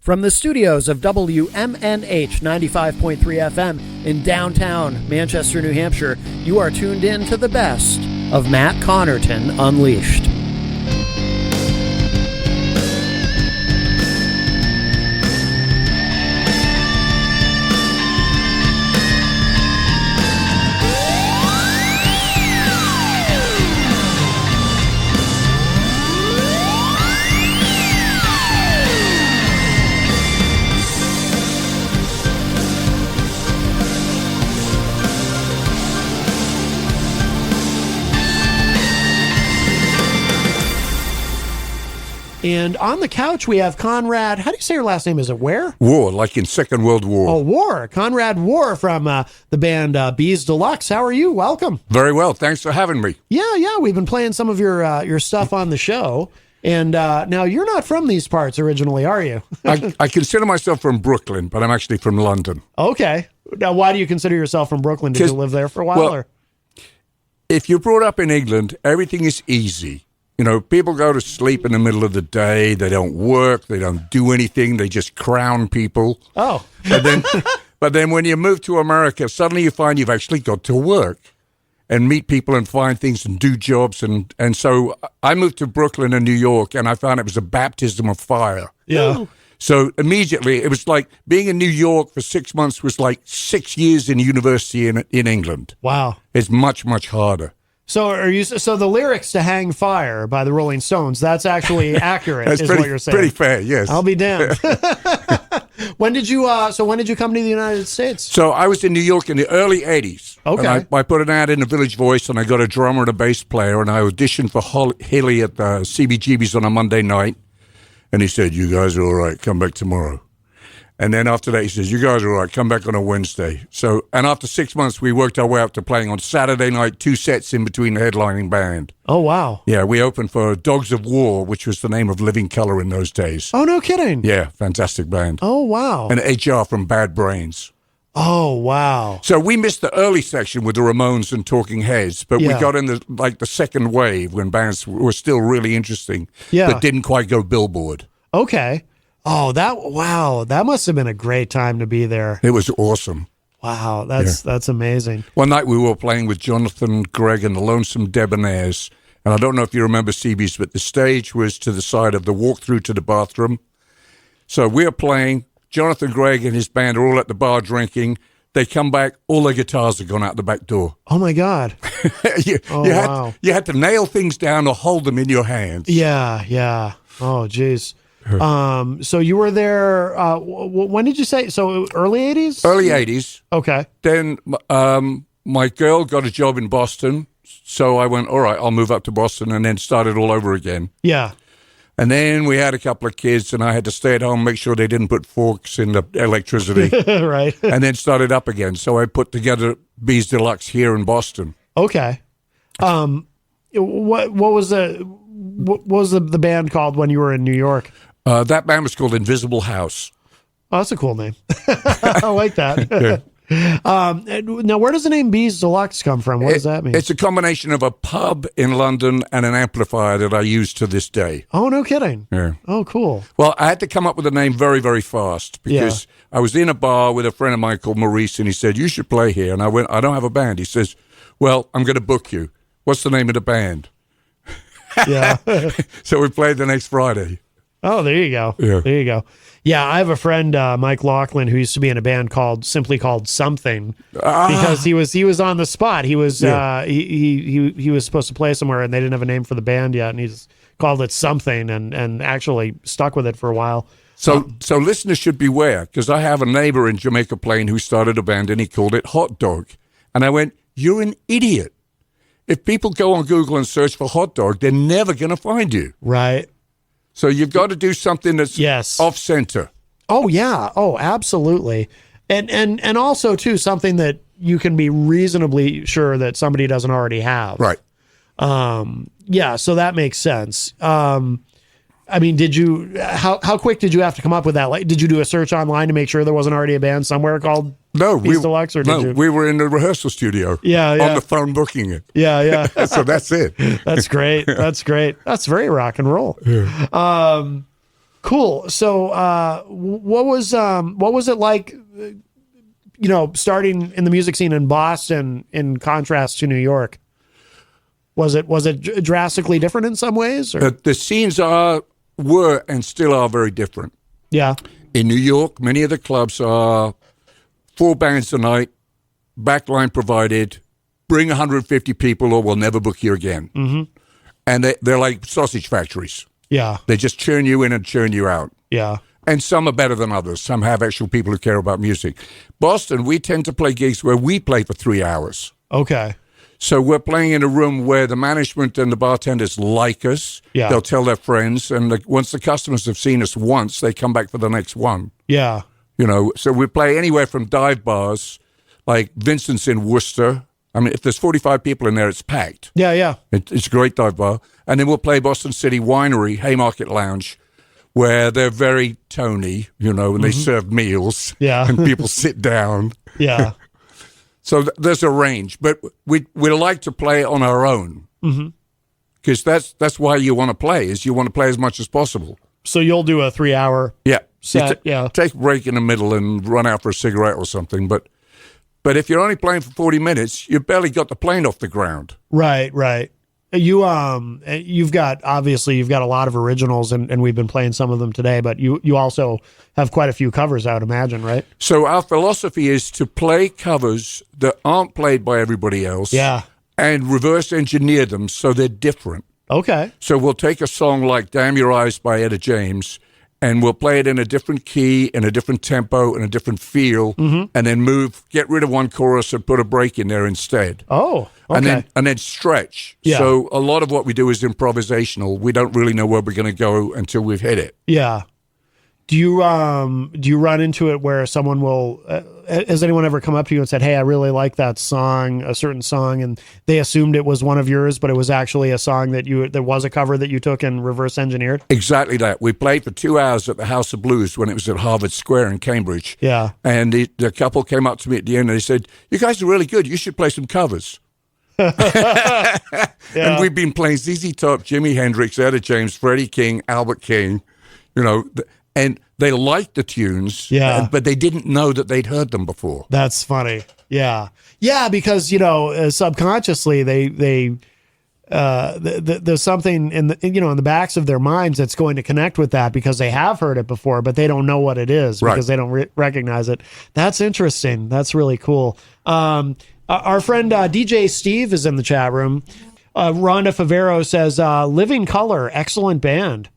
From the studios of WMNH 95.3 FM in downtown Manchester, New Hampshire, you are tuned in to the best of Matt Connarton Unleashed. And on the couch, we have Conrad. How do you say your last name? Is it Ware? War, like in Second World War. Oh, War. Conrad War from the band Bees Deluxe. How are you? Welcome. Very well. Thanks for having me. Yeah. We've been playing some of your stuff on the show. And now you're not from these parts originally, are you? I consider myself from Brooklyn, but I'm actually from London. Okay. Now, why do you consider yourself from Brooklyn? Did you live there for a while? Well, if you're brought up in England, everything is easy. You know, people go to sleep in the middle of the day. They don't work. They don't do anything. They just crown people. Oh. But then when you move to America, suddenly you find you've actually got to work and meet people and find things and do jobs. And so I moved to Brooklyn and New York, and I found it was a baptism of fire. Yeah. So immediately, it was like being in New York for 6 months was like 6 years in university in England. Wow. It's much, much harder. So the lyrics to "Hang Fire" by the Rolling Stones, that's actually accurate, is what you're saying. Pretty fair, yes. I'll be damned. When did you come to the United States? So I was in New York in the early 80s. Okay. And I put an ad in the Village Voice, and I got a drummer and a bass player, and I auditioned for Hilly at the CBGB's on a Monday night. And he said, "You guys are all right, come back tomorrow." And then after that, he says, "You guys are all right, come back on a Wednesday." So, and after 6 months, we worked our way up to playing on Saturday night, 2 sets in between the headlining band. Oh, wow. Yeah, we opened for Dogs of War, which was the name of Living Colour in those days. Oh, no kidding. Yeah, fantastic band. Oh, wow. And HR from Bad Brains. Oh, wow. So we missed the early section with the Ramones and Talking Heads, but we got in the second wave when bands were still really interesting, but didn't quite go Billboard. Okay. Oh, that must have been a great time to be there. It was awesome. Wow, that's amazing. One night we were playing with Jonathan, Gregg, and the Lonesome Debonaires, and I don't know if you remember CB's, but the stage was to the side of the walk-through to the bathroom. So we're playing, Jonathan, Gregg, and his band are all at the bar drinking. They come back, all their guitars have gone out the back door. Oh, my God. Wow. You had to nail things down or hold them in your hands. Yeah. Oh, geez. So you were there, when did you say? So early 80s? Early 80s. Okay. Then my girl got a job in Boston, so I went, all right, I'll move up to Boston, and then started all over again. Yeah. And then we had a couple of kids, and I had to stay at home, make sure they didn't put forks in the electricity. Right. And then started up again. So I put together Bees Deluxe here in Boston. Okay. What was the band called when you were in New York? That band was called Invisible House. Oh, that's a cool name. I like that. Now, where does the name Bees Deluxe come from? What does that mean? It's a combination of a pub in London and an amplifier that I use to this day. Oh, no kidding. Yeah. Oh, cool. Well, I had to come up with a name very, very fast because I was in a bar with a friend of mine called Maurice, and he said, "You should play here." And I went, "I don't have a band." He says, "Well, I'm going to book you. What's the name of the band?" Yeah. So we played the next Friday. Oh, there you go. Yeah. There you go. Yeah, I have a friend, Mike Laughlin, who used to be in a band called Something, because he was on the spot. He was he was supposed to play somewhere, and they didn't have a name for the band yet, and he just called it Something, and actually stuck with it for a while. So listeners should beware, because I have a neighbor in Jamaica Plain who started a band, and he called it Hot Dog, and I went, "You're an idiot. If people go on Google and search for hot dog, they're never going to find you." Right. So you've got to do something that's off center. Oh, yeah. Oh, absolutely. And also, too, something that you can be reasonably sure that somebody doesn't already have. Right. Yeah, so that makes sense. I mean, how quick did you have to come up with that? Like, did you do a search online to make sure there wasn't already a band somewhere called Bees Deluxe? Or did you? We were in the rehearsal studio. Yeah. On the phone booking it. Yeah. So that's it. That's great. That's great. That's very rock and roll. Yeah. Cool. So, what was it like? Starting in the music scene in Boston, in contrast to New York. Was it drastically different in some ways? Or? The scenes were and still are very different. Yeah. In New York, many of the clubs are 4 bands a night, backline provided, bring 150 people or we'll never book you again. Mm-hmm. And they're like sausage factories. Yeah. They just churn you in and churn you out. Yeah. And some are better than others. Some have actual people who care about music. Boston, we tend to play gigs where we play for 3 hours. Okay. So we're playing in a room where the management and the bartenders like us. Yeah. They'll tell their friends. And once the customers have seen us once, they come back for the next one. Yeah. So we play anywhere from dive bars, like Vincent's in Worcester. I mean, if there's 45 people in there, it's packed. Yeah, yeah. It's a great dive bar. And then we'll play Boston City Winery, Haymarket Lounge, where they're very Tony, and they serve meals. Yeah. And people sit down. Yeah. So there's a range, but we like to play on our own because that's why you want to play, is you want to play as much as possible. So you'll do a 3-hour set, take a break in the middle and run out for a cigarette or something. But if you're only playing for 40 minutes, you barely got the plane off the ground. Right. You've got a lot of originals, and we've been playing some of them today, but you also have quite a few covers, I would imagine, right? So our philosophy is to play covers that aren't played by everybody else, and reverse engineer them so they're different. Okay. So we'll take a song like "Damn Your Eyes" by Etta James, and we'll play it in a different key, in a different tempo, in a different feel, and then get rid of one chorus and put a break in there instead. Oh, okay. And then stretch. Yeah. So a lot of what we do is improvisational. We don't really know where we're going to go until we've hit it. Yeah. Do you run into it where someone will? Has anyone ever come up to you and said, "Hey, I really like that song, a certain song," and they assumed it was one of yours, but it was actually a song that was a cover that you took and reverse engineered? Exactly that. We played for 2 hours at the House of Blues when it was at Harvard Square in Cambridge. Yeah. And the couple came up to me at the end and they said, "You guys are really good. You should play some covers." And we've been playing ZZ Top, Jimi Hendrix, Etta James, Freddie King, Albert King, and they liked the tunes, but they didn't know that they'd heard them before. That's funny. Yeah. Yeah, because, subconsciously there's something in the backs of their minds that's going to connect with that because they have heard it before, but they don't know what it is because they don't recognize it. That's interesting. That's really cool. Our friend DJ Steve is in the chat room. Rhonda Favero says, Living Color, excellent band.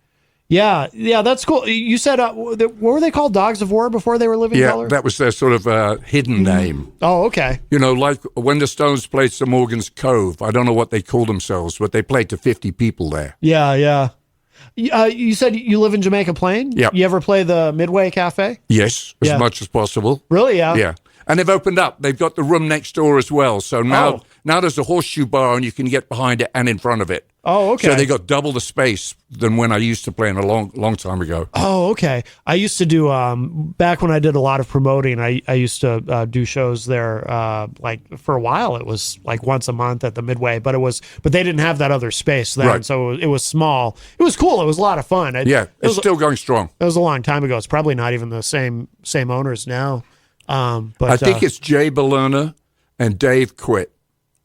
Yeah, that's cool. You said, what were they called? Dogs of War before they were Living Color? Yeah, that was their sort of hidden name. Oh, okay. Like when the Stones played St. Morgan's Cove, I don't know what they call themselves, but they played to 50 people there. Yeah. You said you live in Jamaica Plain? Yeah. You ever play the Midway Cafe? Yes, as much as possible. Really? Yeah. Yeah. And they've opened up. They've got the room next door as well. So now there's a horseshoe bar and you can get behind it and in front of it. Oh, okay. So they got double the space than when I used to play in a long time ago. Oh, okay. I used to do back when I did a lot of promoting. I used to do shows there. Like for a while, it was like once a month at the Midway, but they didn't have that other space then, so it was small. It was cool. It was a lot of fun. It's still going strong. It was a long time ago. It's probably not even the same owners now. But I think it's Jay Balerna and Dave quit.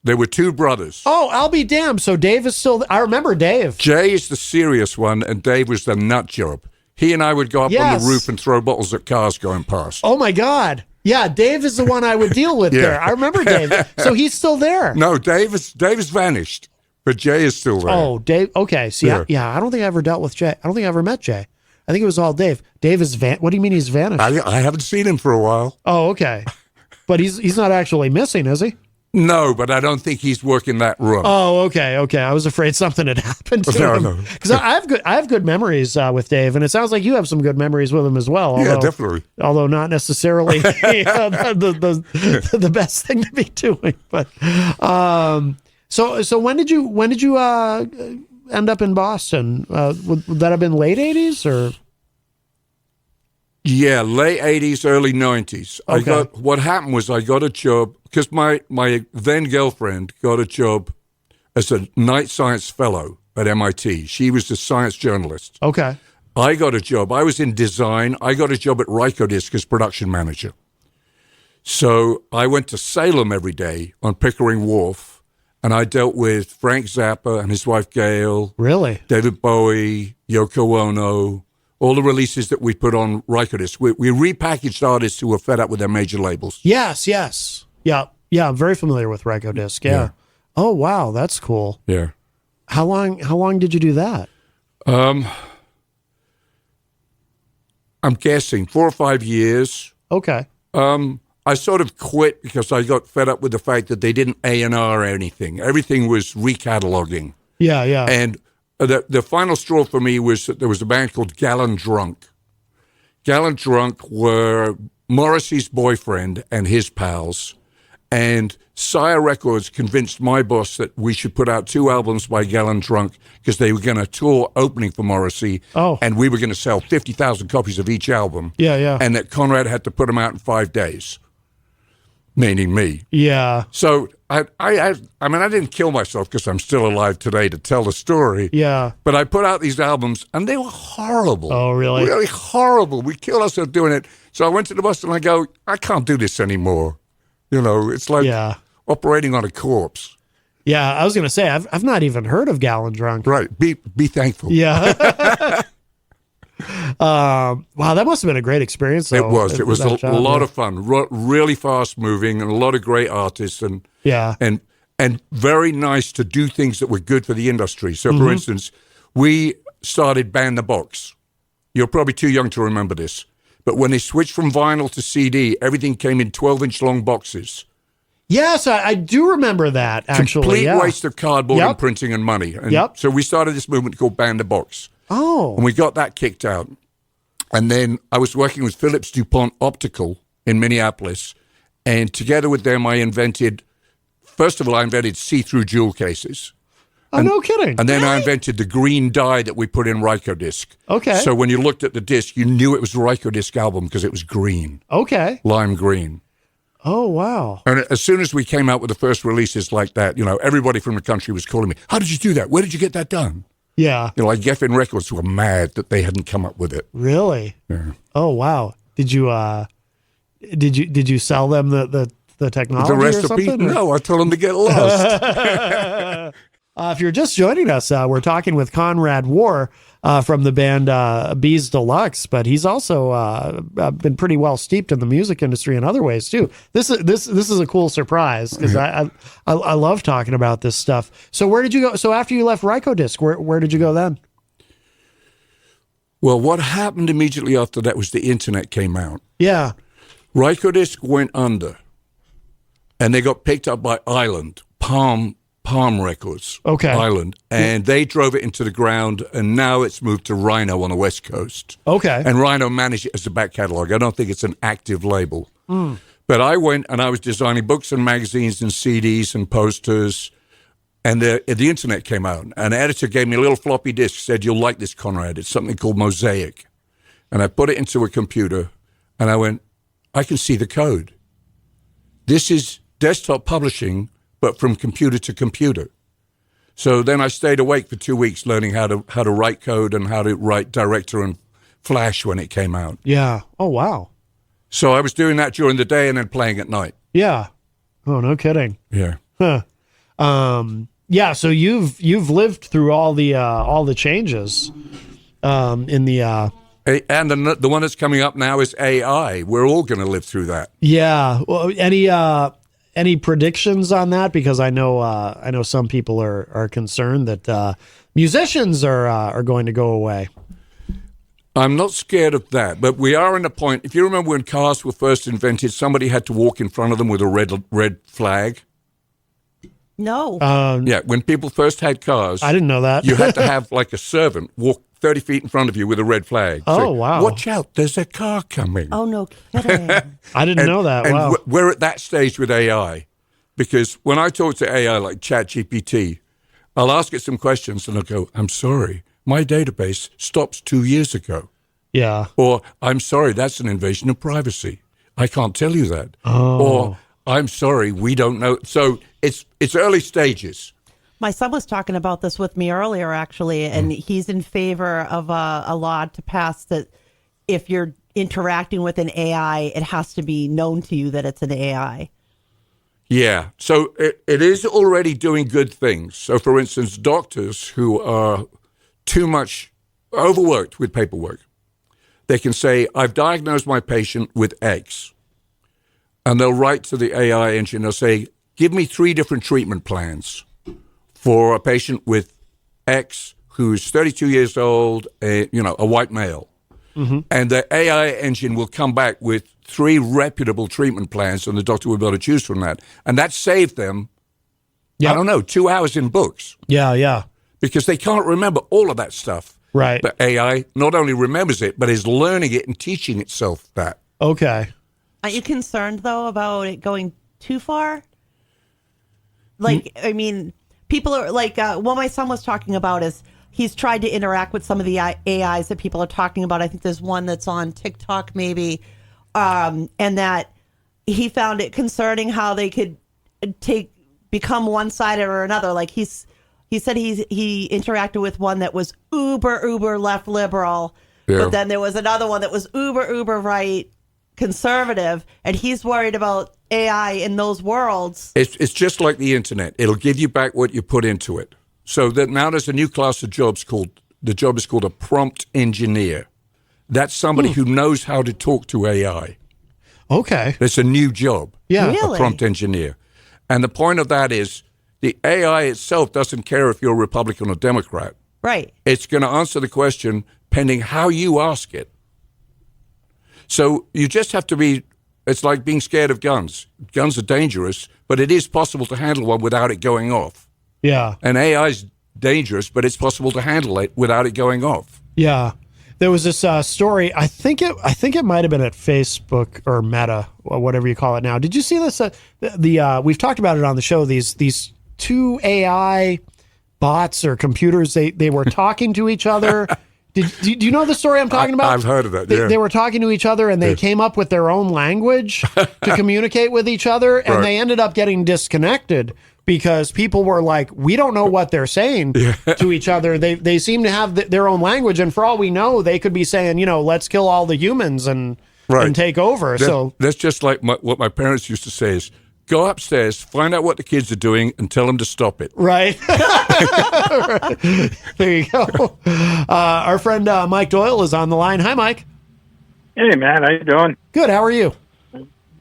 They were two brothers. Oh, I'll be damned. So Dave is still... I remember Dave. Jay is the serious one, and Dave was the nut job. He and I would go up on the roof and throw bottles at cars going past. Oh, my God. Yeah, Dave is the one I would deal with there. I remember Dave. So he's still there. No, Dave has vanished, but Jay is still there. Oh, Dave. Okay. See, I don't think I ever dealt with Jay. I don't think I ever met Jay. I think it was all Dave. Dave is What do you mean he's vanished? I haven't seen him for a while. Oh, okay. But he's not actually missing, is he? No, but I don't think he's working that room. Oh, okay. I was afraid something had happened to him. No. Because I have good memories with Dave, and it sounds like you have some good memories with him as well. Yeah, definitely. Although not necessarily the best thing to be doing. But so when did you end up in Boston? Would that have been late 80s or? Yeah, late 80s, early 90s. Okay. What happened was I got a job, because my then girlfriend got a job as a night science fellow at MIT. She was a science journalist. Okay. I got a job. I was in design. I got a job at Rykodisc as production manager. So I went to Salem every day on Pickering Wharf, and I dealt with Frank Zappa and his wife Gail. Really? David Bowie, Yoko Ono, all the releases that we put on Rykodisc. We repackaged artists who were fed up with their major labels. Yes. Yeah. I'm very familiar with Rykodisc. Yeah. Oh, wow. That's cool. Yeah. How long did you do that? I'm guessing 4 or 5 years. Okay. I sort of quit because I got fed up with the fact that they didn't A&R anything. Everything was recataloguing. Yeah. And the final straw for me was that there was a band called Gallon Drunk. Gallon Drunk were Morrissey's boyfriend and his pals. And Sire Records convinced my boss that we should put out 2 albums by Gallon Drunk because they were going to tour opening for Morrissey. Oh. And we were going to sell 50,000 copies of each album. Yeah. And that Conrad had to put them out in 5 days. Meaning me. Yeah. So I mean, I didn't kill myself because I'm still alive today to tell the story. Yeah. But I put out these albums, and they were horrible. Oh, really? Really horrible. We killed ourselves doing it. So I went to the boss and I go, I can't do this anymore. You know, it's like operating on a corpse. Yeah, I was going to say, I've not even heard of Gallon Drunk. Right. Be thankful. Yeah. Wow, that must have been a great experience, though. It was. It was a lot of fun. Really fast moving and a lot of great artists and very nice to do things that were good for the industry. So, for instance, we started Band the Box. You're probably too young to remember this. But when they switched from vinyl to CD, everything came in 12-inch long boxes. Yes, I do remember that, actually. Complete waste of cardboard and printing and money. And so we started this movement called Band the Box. Oh. And we got that kicked out. And then I was working with Philips DuPont Optical in Minneapolis. And together with them, I invented see-through jewel cases. Oh, no kidding. And then I invented the green dye that we put in Rykodisc. Okay. So when you looked at the disc, you knew it was a Rykodisc album because it was green. Okay. Lime green. Oh, wow. And as soon as we came out with the first releases like that, you know, everybody from the country was calling me, how did you do that? Where did you get that done? Yeah. You know, like Geffen Records were mad that they hadn't come up with it. Really? Yeah. Oh, wow. Did you sell them the technology The or recipe? something? No, I told them to get lost. If you're just joining us, we're talking with Conrad War from the band Bees Deluxe, but he's also been pretty well steeped in the music industry in other ways too. This is a cool surprise because I love talking about this stuff. So where did you go? So after you left Rykodisc, where did you go then? Well, what happened immediately after that was the internet came out. Yeah. Rykodisc went under, and they got picked up by Island, Palm Records, Island, and they drove it into the ground, and now it's moved to Rhino on the West Coast. Okay. And Rhino managed it as a back catalog. I don't think it's an active label. But I went and I was designing books and magazines and CDs and posters, and the internet came out. An editor gave me a little floppy disk, said, you'll like this, Conrad. It's something called Mosaic. And I put it into a computer, and I went, I can see the code. This is desktop publishing, but from computer to computer. So then I stayed awake for 2 weeks learning how to write code and how to write Director and Flash when it came out. Yeah. Oh, wow. So I was doing that during the day and then playing at night. Yeah. Oh, no kidding. Yeah. Huh. Yeah. So you've lived through all the changes in the. And the one that's coming up now is AI. We're all going to live through that. Yeah. Well, any predictions on that? Because I know some people are concerned that musicians are going to go away. I'm not scared of that, but we are in a point. If you remember when cars were first invented, somebody had to walk in front of them with a red flag. No. Yeah, when people first had cars, I didn't know that. You had to have like a servant walk 30 feet in front of you with a red flag. Oh, wow. Watch out, there's a car coming. Oh, no kidding. I didn't know that. Wow. And we're at that stage with AI, because when I talk to AI like ChatGPT, I'll ask it some questions and I'll go, I'm sorry, my database stops 2 years ago. Yeah. Or, I'm sorry, that's an invasion of privacy. I can't tell you that. Oh. Or, I'm sorry, we don't know. So it's early stages. My son was talking about this with me earlier, actually, and he's in favor of a law to pass that if you're interacting with an AI, it has to be known to you that it's an AI. Yeah. So it is already doing good things. So, for instance, doctors who are too much overworked with paperwork, they can say, I've diagnosed my patient with X. And they'll write to the AI engine. They'll say, give me 3 different treatment plans for a patient with X who's 32 years old, a white male. Mm-hmm. And the AI engine will come back with 3 reputable treatment plans, and the doctor will be able to choose from that. And that saved them, I don't know, 2 hours in books. Yeah. Because they can't remember all of that stuff. Right. But AI not only remembers it, but is learning it and teaching itself that. Okay. Aren't you concerned, though, about it going too far? Like, I mean, people are like, what my son was talking about is he's tried to interact with some of the AIs that people are talking about. I think there's one that's on TikTok, maybe, and that he found it concerning how they could become one-sided or another. Like he said he interacted with one that was uber left liberal, but then there was another one that was uber right conservative, and he's worried about AI in those worlds. It's just like the internet. It'll give you back what you put into it. So that now there's a new class of jobs the job is called a prompt engineer. That's somebody who knows how to talk to AI. Okay. It's a new job. Yeah. Really? A prompt engineer. And the point of that is the AI itself doesn't care if you're a Republican or Democrat. Right. It's going to answer the question pending how you ask it. So you just have to be, it's like being scared of guns. Guns are dangerous, but it is possible to handle one without it going off. Yeah. And AI is dangerous, but it's possible to handle it without it going off. Yeah. There was this story. I think it might have been at Facebook or Meta or whatever you call it now. Did you see this? We've talked about it on the show. These 2 AI bots or computers. They were talking to each other. Do you know the story I'm talking about? I've heard of that. Yeah. They were talking to each other, and they came up with their own language to communicate with each other, and they ended up getting disconnected because people were like, we don't know what they're saying to each other. They seem to have their own language, and for all we know, they could be saying, let's kill all the humans and take over. That's just like what my parents used to say is, go upstairs, find out what the kids are doing, and tell them to stop it. Right. There you go. Our friend Mike Doyle is on the line. Hi, Mike. Hey, man. How you doing? Good. How are you?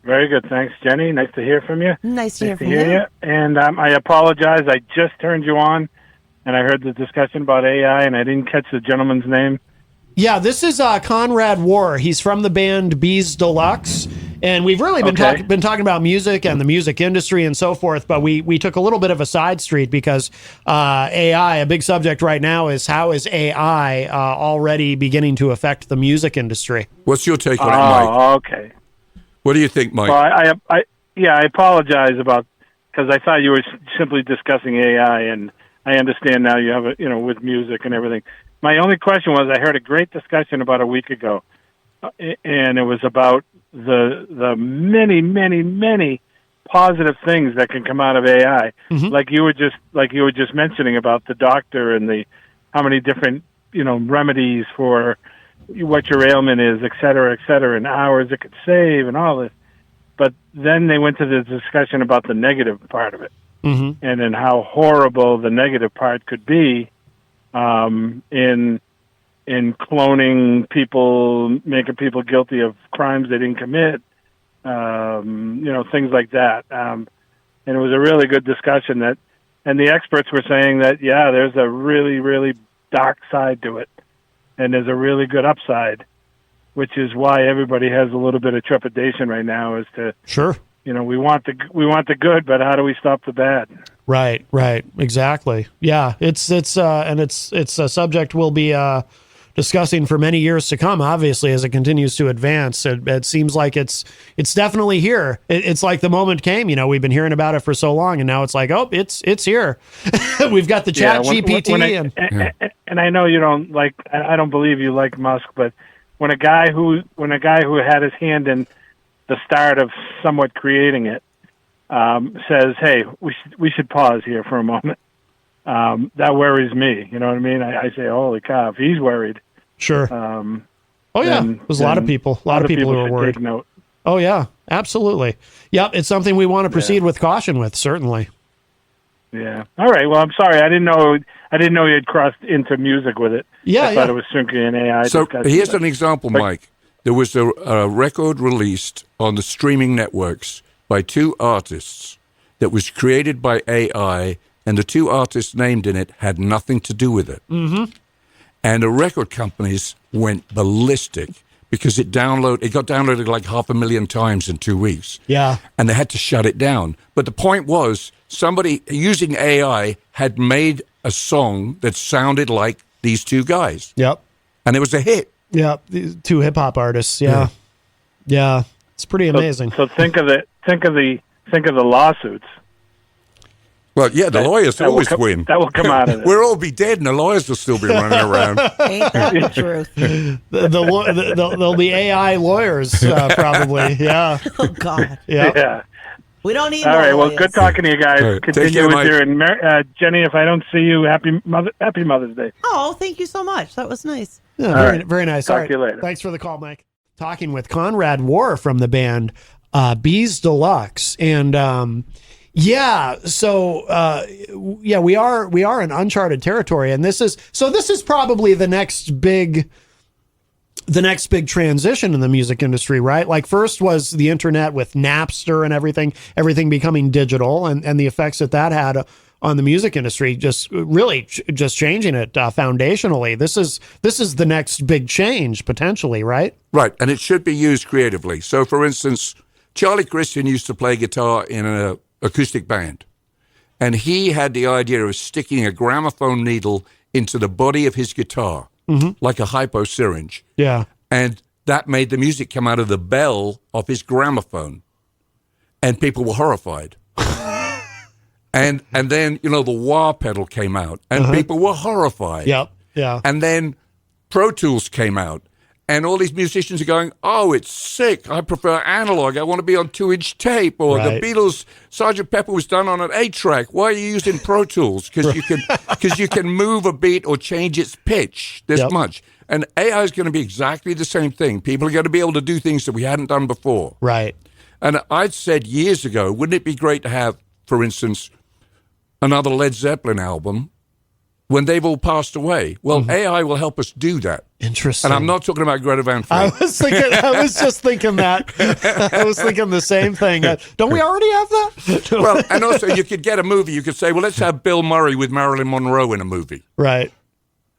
Very good. Thanks, Jenny. Nice to hear from you. Nice to hear from you. And I apologize. I just turned you on, and I heard the discussion about AI, and I didn't catch the gentleman's name. Yeah, this is Conrad War. He's from the band Bees Deluxe. And we've really been talking about music and the music industry and so forth, but we took a little bit of a side street because AI, a big subject right now, is how is AI already beginning to affect the music industry? What's your take on it, Mike? Oh, okay. What do you think, Mike? Well, I apologize because I thought you were simply discussing AI, and I understand now you have with music and everything. My only question was, I heard a great discussion about a week ago, and it was about the many positive things that can come out of AI. Mm-hmm. Like you were just mentioning about the doctor and how many different remedies for what your ailment is, et cetera, and hours it could save and all this. But then they went to the discussion about the negative part of it, and then how horrible the negative part could be in cloning people, making people guilty of crimes they didn't commit, things like that. And it was a really good discussion and the experts were saying that, there's a really, really dark side to it, and there's a really good upside, which is why everybody has a little bit of trepidation right now as to, sure, we want the good, but how do we stop the bad? Right, exactly. Yeah, it's a subject we'll be discussing for many years to come, obviously, as it continues to advance. It seems like it's definitely here. It's like the moment came, we've been hearing about it for so long, and now it's like, oh, it's here. We've got the chat GPT. And I know you don't I don't believe you like Musk, but when a guy who had his hand in the start of somewhat creating it, says, hey, we should pause here for a moment. that worries me. You know what I mean? I say, holy cow, if he's worried. Sure. Oh yeah, there's a lot of people. A lot of people who are should worried. take note. Oh yeah, absolutely. Yep, it's something we want to proceed with caution with, certainly. Yeah. All right. Well, I'm sorry. I didn't know you had crossed into music with it. Yeah, I thought it was strictly an AI. So discussion. here's an example, Mike. There was a record released on the streaming networks by two artists that was created by AI, and the two artists named in it had nothing to do with it. Mm-hmm. And the record companies went ballistic because it got downloaded like 500,000 times in 2 weeks. Yeah. And they had to shut it down. But the point was, somebody using AI had made a song that sounded like these two guys. Yep. And it was a hit. Yep. These two hip hop artists. Yeah. Yeah. It's pretty amazing. So think of the lawsuits. Well, yeah, the lawyers always win. That will come out of it. We'll all be dead and the lawyers will still be running around. Ain't that the truth? There'll be AI lawyers, probably. Yeah. Oh, God. Yeah. We don't need All right. Well, lawyers. good talking to you guys. All right. Take Continue care, with Mike. your and Jenny. If I don't see you, happy Mother's Day. Oh, thank you so much. That was nice. Yeah, very nice. Talk All right. to you later. Thanks for the call, Mike. Talking with Conrad War from the band Bees Deluxe. And we are in uncharted territory. And this is probably the next big transition in the music industry, right? Like first was the internet with Napster and everything becoming digital and the effects that had on the music industry, just really just changing it foundationally. This is the next big change potentially, right? Right, and it should be used creatively. So, for instance, Charlie Christian used to play guitar in an acoustic band, and he had the idea of sticking a gramophone needle into the body of his guitar, like a hypo syringe. Yeah. And that made the music come out of the bell of his gramophone, and people were horrified. And then, the wah pedal came out, and people were horrified. Yep. Yeah. And then Pro Tools came out, and all these musicians are going, oh, it's sick. I prefer analog. I want to be on 2-inch tape. Or Right. the Beatles, Sgt. Pepper was done on an 8-track. Why are you using Pro Tools? Because you can move a beat or change its pitch this much. And AI is going to be exactly the same thing. People are going to be able to do things that we hadn't done before. Right. And I'd said years ago, wouldn't it be great to have, for instance, another Led Zeppelin album when they've all passed away? Well, AI will help us do that. Interesting. And I'm not talking about Greta Van I Fleet. was just thinking that. I was thinking the same thing. Don't we already have that? Well, and also you could get a movie. You could say, well, let's have Bill Murray with Marilyn Monroe in a movie. Right.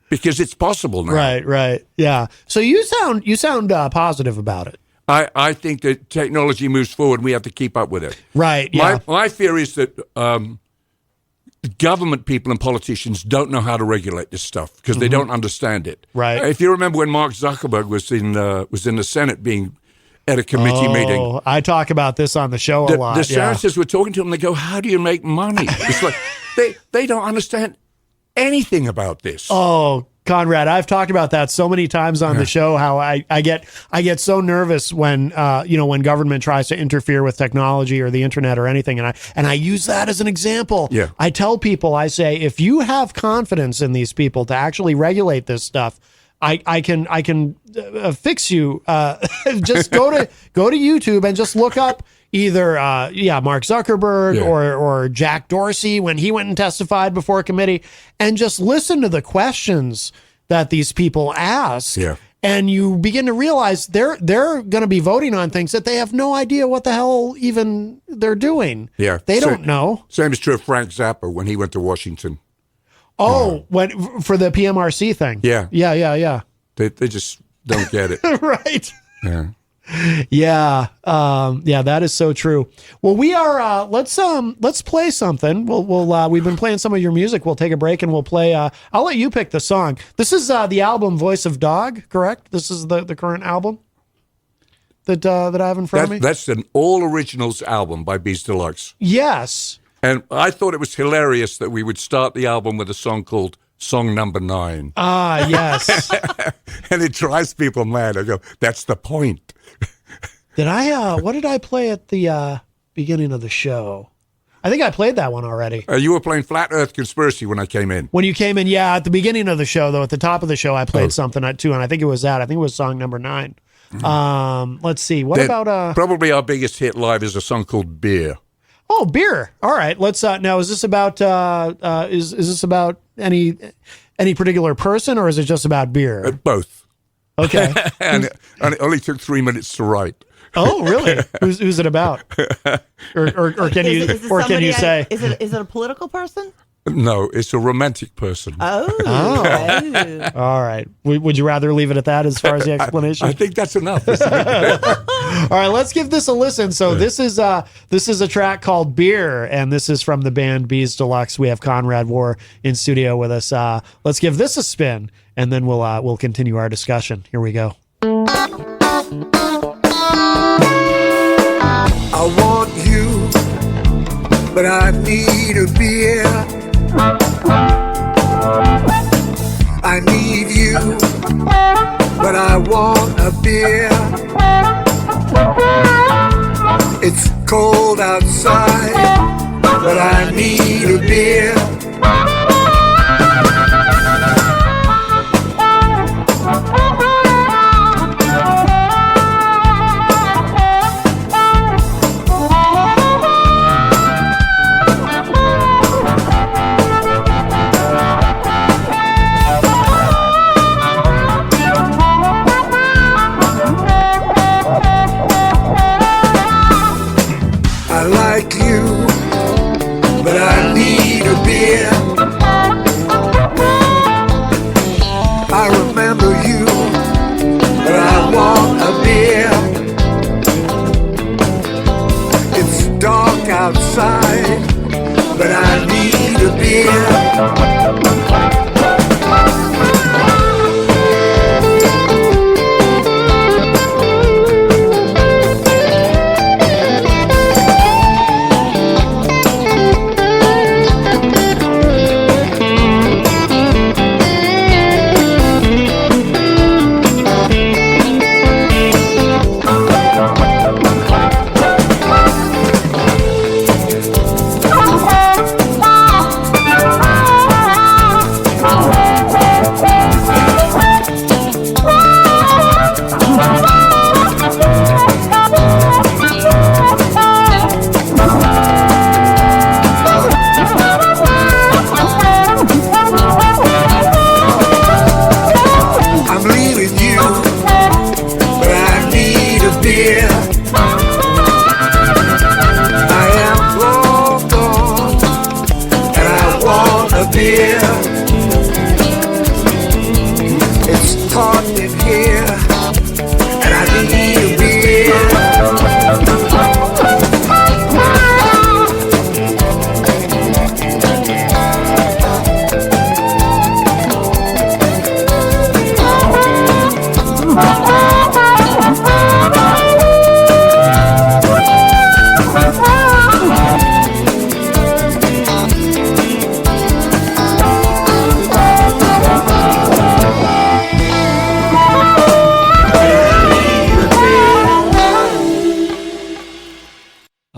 Because it's possible now. Right. Yeah. So you sound positive about it. I think that technology moves forward and we have to keep up with it. Right. Yeah. My fear is that government people and politicians don't know how to regulate this stuff because they don't understand it. Right. If you remember when Mark Zuckerberg was in the Senate being at a committee meeting. I talk about this on the show a lot. The senators were talking to him. They go, "How do you make money?" It's like they don't understand anything about this. Oh, Conrad, I've talked about that so many times on the show, how I get so nervous when when government tries to interfere with technology or the internet or anything, and I use that as an example. Yeah. I tell people, I say, if you have confidence in these people to actually regulate this stuff, I can fix you. Just go to YouTube and just look up either Mark Zuckerberg or Jack Dorsey when he went and testified before a committee, and just listen to the questions that these people ask. Yeah. And you begin to realize they're going to be voting on things that they have no idea what the hell even they're doing. Yeah. They don't know. Same is true of Frank Zappa when he went to Washington. Oh, when for the PMRC thing. Yeah. Yeah. They just don't get it. Right. Yeah. Yeah. That is so true. Well, we are, let's play something. We've been playing some of your music. We'll take a break and we'll play, I'll let you pick the song. This is, the album Voice of Dog, correct? This is the current album that I have in front of me. That's an all originals album by Bees Deluxe. Yes. And I thought it was hilarious that we would start the album with a song called Song Number 9. Ah, yes. And it drives people mad. I go, that's the point. What did I play at the beginning of the show? I think I played that one already. You were playing Flat Earth Conspiracy when I came in. When you came in, yeah, at the beginning of the show, though, at the top of the show, I played something too, and I think it was that. I think it was song number 9. Let's see. What about probably our biggest hit live is a song called Beer. Oh, beer. All right. Let's now is this about is this about any particular person, or is it just about beer? Both. Okay. and it only took 3 minutes to write. Oh, really? Who's it about? Or can you say is it a political person? No, it's a romantic person. Oh. All right. Would you rather leave it at that as far as the explanation? I think that's enough. All right, let's give this a listen. So this is a track called Beer, and this is from the band Bees Deluxe. We have Conrad War in studio with us. Let's give this a spin, and then we'll continue our discussion. Here we go. I want you, but I need a beer. I need you, but I want a beer. It's cold outside, but I need a beer. I like you, but I need a beer. I remember you, but I want a beer. It's dark outside, but I need a beer. I'm leaving you, but I need a beer. I am long gone, and I want a beer. It's hot in here, and I need a beer.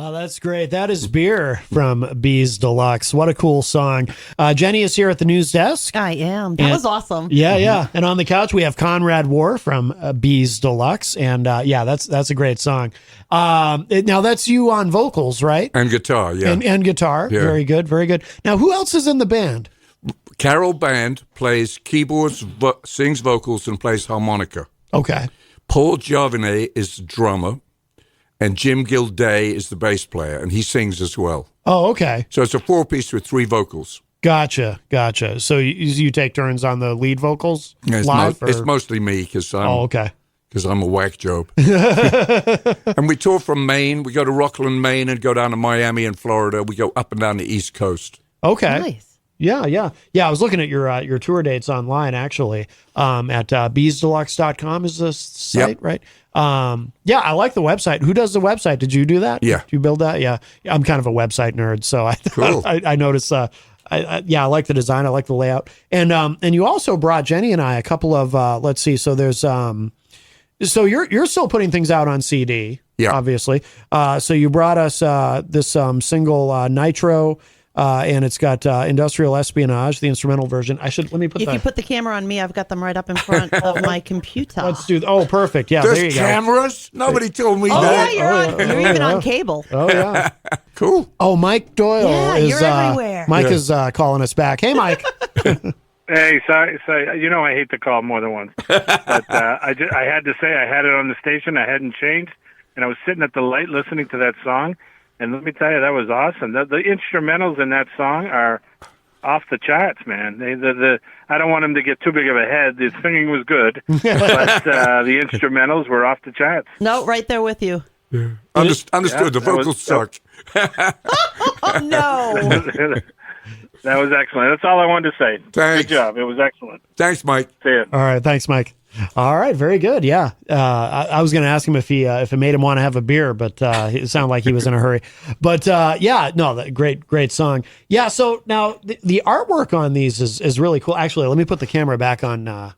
Oh, that's great. That is Beer from Bees Deluxe. What a cool song. Jenny is here at the news desk. I am. That was awesome. Yeah, yeah. And on the couch, we have Conrad War from Bees Deluxe. And yeah, that's a great song. Now, that's you on vocals, right? And guitar, yeah. And guitar. Yeah. Very good, very good. Now, who else is in the band? Carol Band plays keyboards, sings vocals, and plays harmonica. Okay. Paul Jarvinet is the drummer, and Jim Gilday is the bass player, and he sings as well. Oh, okay. So it's a 4-piece with 3 vocals. Gotcha. So you take turns on the lead vocals Yeah, live? it's mostly me because okay. I'm a whack job. And we tour from Maine. We go to Rockland, Maine, and go down to Miami and Florida. We go up and down the East Coast. Okay. Nice. Yeah. I was looking at your tour dates online, actually, at beesdeluxe.com is the site, Yep. right? Yeah, I like the website. Who does the website? Did you do that? Yeah. Did you build that? Yeah. I'm kind of a website nerd, so Cool. I noticed. I like the design. I like the layout, and you also brought Jenny and I a couple of let's see. So there's so you're still putting things out on CD. Yeah. obviously. So you brought us this single Nitro, and it's got Industrial Espionage, the instrumental version. Let me put If you put the camera on me, I've got them right up in front of my computer. Let's do. Oh, perfect. Yeah, There's there you go. cameras? Nobody told me Oh that. yeah, you're even on cable. Oh yeah. Cool. Oh, Mike Doyle Yeah, is you're everywhere. Mike is calling us back. Hey, Mike. Hey, sorry, you know I hate to call more than once, but I had to say I had it on the station. I hadn't changed, and I was sitting at the light listening to that song, and let me tell you, that was awesome. The instrumentals in that song are off the charts, man. I don't want him to get too big of a head. The singing was good, but the instrumentals were off the charts. No, right there with you. Understood. The vocals suck. Oh no. That was excellent. That's all I wanted to say. Thanks. Good job. It was excellent. Thanks, Mike. See ya. All right, thanks, Mike. All right, very good. Yeah, I was going to ask him if it made him want to have a beer, but it sounded like he was in a hurry. But yeah, no, great song. Yeah. So now the artwork on these is really cool. Actually, let me put the camera back on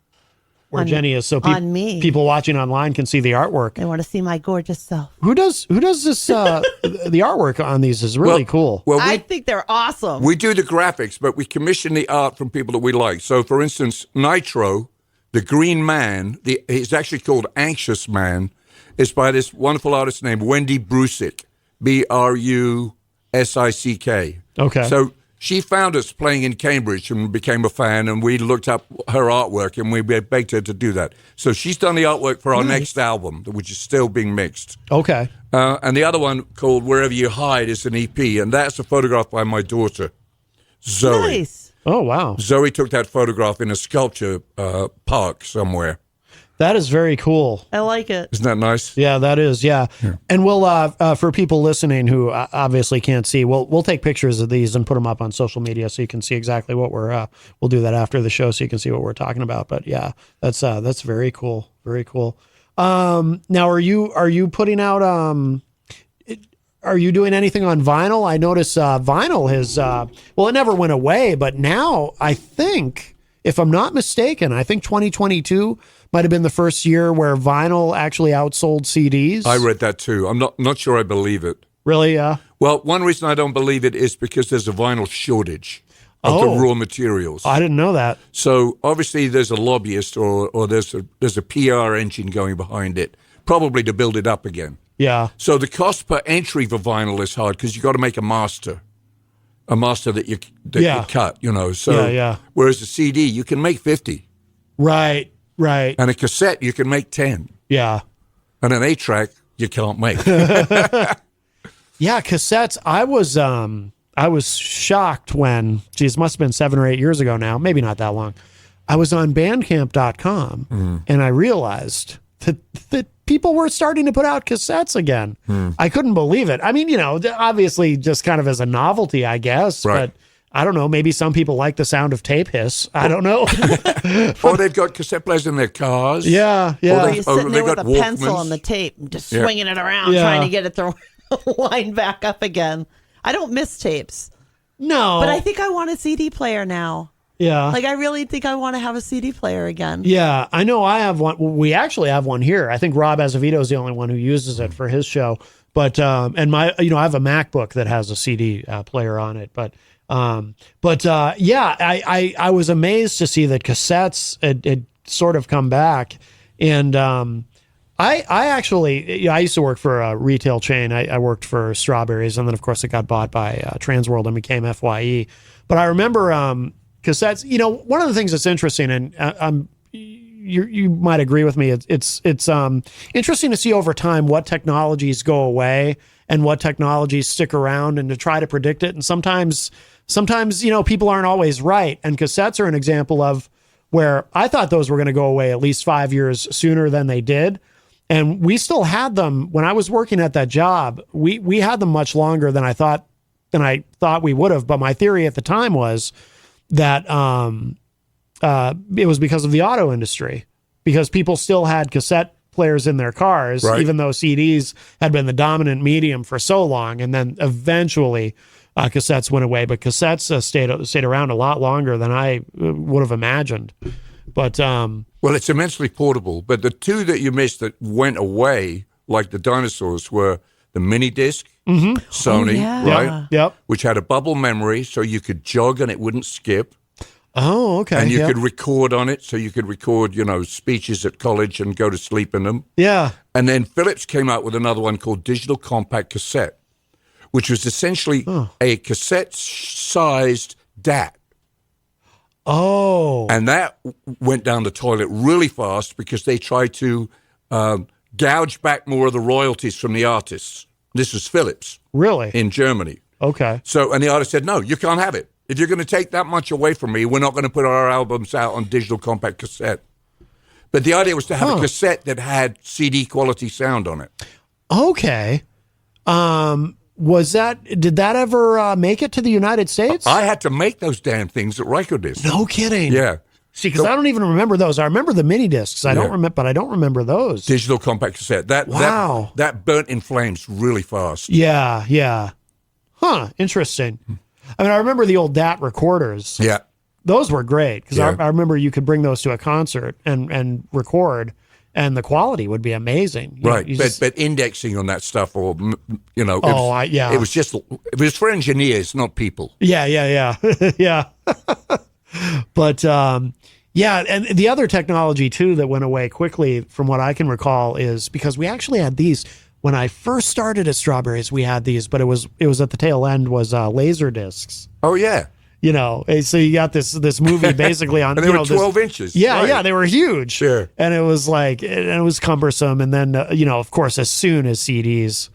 where Jenny is, so on me. people watching online can see the artwork. They want to see my gorgeous self. Who does this? The artwork on these is really cool. Well, I think they're awesome. we do the graphics, but we commission the art from people that we like. So, for instance, Nitro, the Green Man, he's actually called Anxious Man, is by this wonderful artist named Wendy Brusick, Brusick. Okay. So she found us playing in Cambridge and became a fan, and we looked up her artwork, and we begged her to do that. So she's done the artwork for our next album, which is still being mixed. Okay. And the other one called Wherever You Hide is an EP, and that's a photograph by my daughter, Zoe. Nice. Oh wow. Zoe took that photograph in a sculpture park somewhere. That is very cool. I like it. Isn't that nice? Yeah, that is. Yeah. And we'll, for people listening who obviously can't see, we'll take pictures of these and put them up on social media so you can see exactly what we'll do that after the show so you can see what we're talking about. But yeah, that's very cool. Very cool. Now are you putting out, are you doing anything on vinyl? I notice, vinyl has, it never went away, but now I think, if I'm not mistaken, I think 2022 might have been the first year where vinyl actually outsold CDs. I read that too. I'm not sure I believe it. Really? Yeah. Well, one reason I don't believe it is because there's a vinyl shortage of the raw materials. I didn't know that. So obviously there's a lobbyist or there's a PR engine going behind it, probably to build it up again. Yeah. So the cost per entry for vinyl is hard because you got to make a master that you cut, So yeah. Whereas a CD, you can make 50. Right. And a cassette, you can make 10. Yeah. And an 8-track, you can't make. Yeah, cassettes. I was shocked when, geez, must have been 7 or 8 years ago now, maybe not that long. I was on bandcamp.com and I realized that people were starting to put out cassettes again. I couldn't believe it. I mean, obviously just kind of as a novelty, I guess, Right. but I don't know. Maybe some people like the sound of tape hiss. I don't know. Or they've got cassette players in their cars. Yeah. Or You're they- sitting there they've with got a pencil Walkmans. on the tape, and just Yeah. swinging it around, Yeah. trying to get it to line back up again. I don't miss tapes, No. but I think I want a CD player now. yeah. Like, I really think I want to have a CD player again. Yeah, I know I have one. We actually have one here. I think Rob Azevedo is the only one who uses it for his show. But and I have a MacBook that has a CD player on it. But yeah, I was amazed to see that cassettes had sort of come back. And I actually, I used to work for a retail chain. I worked for Strawberries, and then of course it got bought by Transworld and became FYE. But I remember cassettes. One of the things that's interesting, and you might agree with me. It's interesting to see over time what technologies go away and what technologies stick around, and to try to predict it. And sometimes people aren't always right. And cassettes are an example of where I thought those were going to go away at least 5 years sooner than they did. And we still had them when I was working at that job. We had them much longer than I thought we would have. But my theory at the time was that it was because of the auto industry, because people still had cassette players in their cars, Right. even though CDs had been the dominant medium for so long. And then eventually cassettes went away, but cassettes stayed around a lot longer than I would have imagined. But Well, it's immensely portable. But the two that you missed that went away, like the dinosaurs, were the mini disc, Sony, yeah. right? Yep. Which had a bubble memory, so you could jog and it wouldn't skip. Oh, okay. And you yep. could record on it, so you could record, speeches at college and go to sleep in them. Yeah. And then Philips came out with another one called Digital Compact Cassette, which was essentially a cassette-sized DAT. Oh. And that went down the toilet really fast because they tried to gouge back more of the royalties from the artists. This was Philips Really? in Germany. Okay. So, and the artist said, no, you can't have it. If you're going to take that much away from me, we're not going to put our albums out on digital compact cassette. But the idea was to have a cassette that had CD quality sound on it. Okay. Did that ever make it to the United States? I had to make those damn things at Rykodisc. No kidding. Yeah. See, because I don't even remember those. I remember the mini discs. I don't remember, but I don't remember those. Digital compact cassette. Wow. That burnt in flames really fast. Yeah, yeah. Huh, interesting. I mean, I remember the old DAT recorders. Yeah. Those were great because Yeah. I remember you could bring those to a concert and record, and the quality would be amazing. You Right. know, you But, just- but indexing on that stuff or, it yeah. it was for engineers, not people. Yeah, yeah, yeah, yeah. But yeah, and the other technology too that went away quickly, from what I can recall, is because we actually had these when I first started at Strawberries. We had these, but it was at the tail end was laser discs. Oh, yeah. You know, so you got this movie basically on. And they you were know, this- 12 inches. Yeah, Right. yeah, they were huge. Sure. And it was like, and it was cumbersome. And then, of course, as soon as DVDs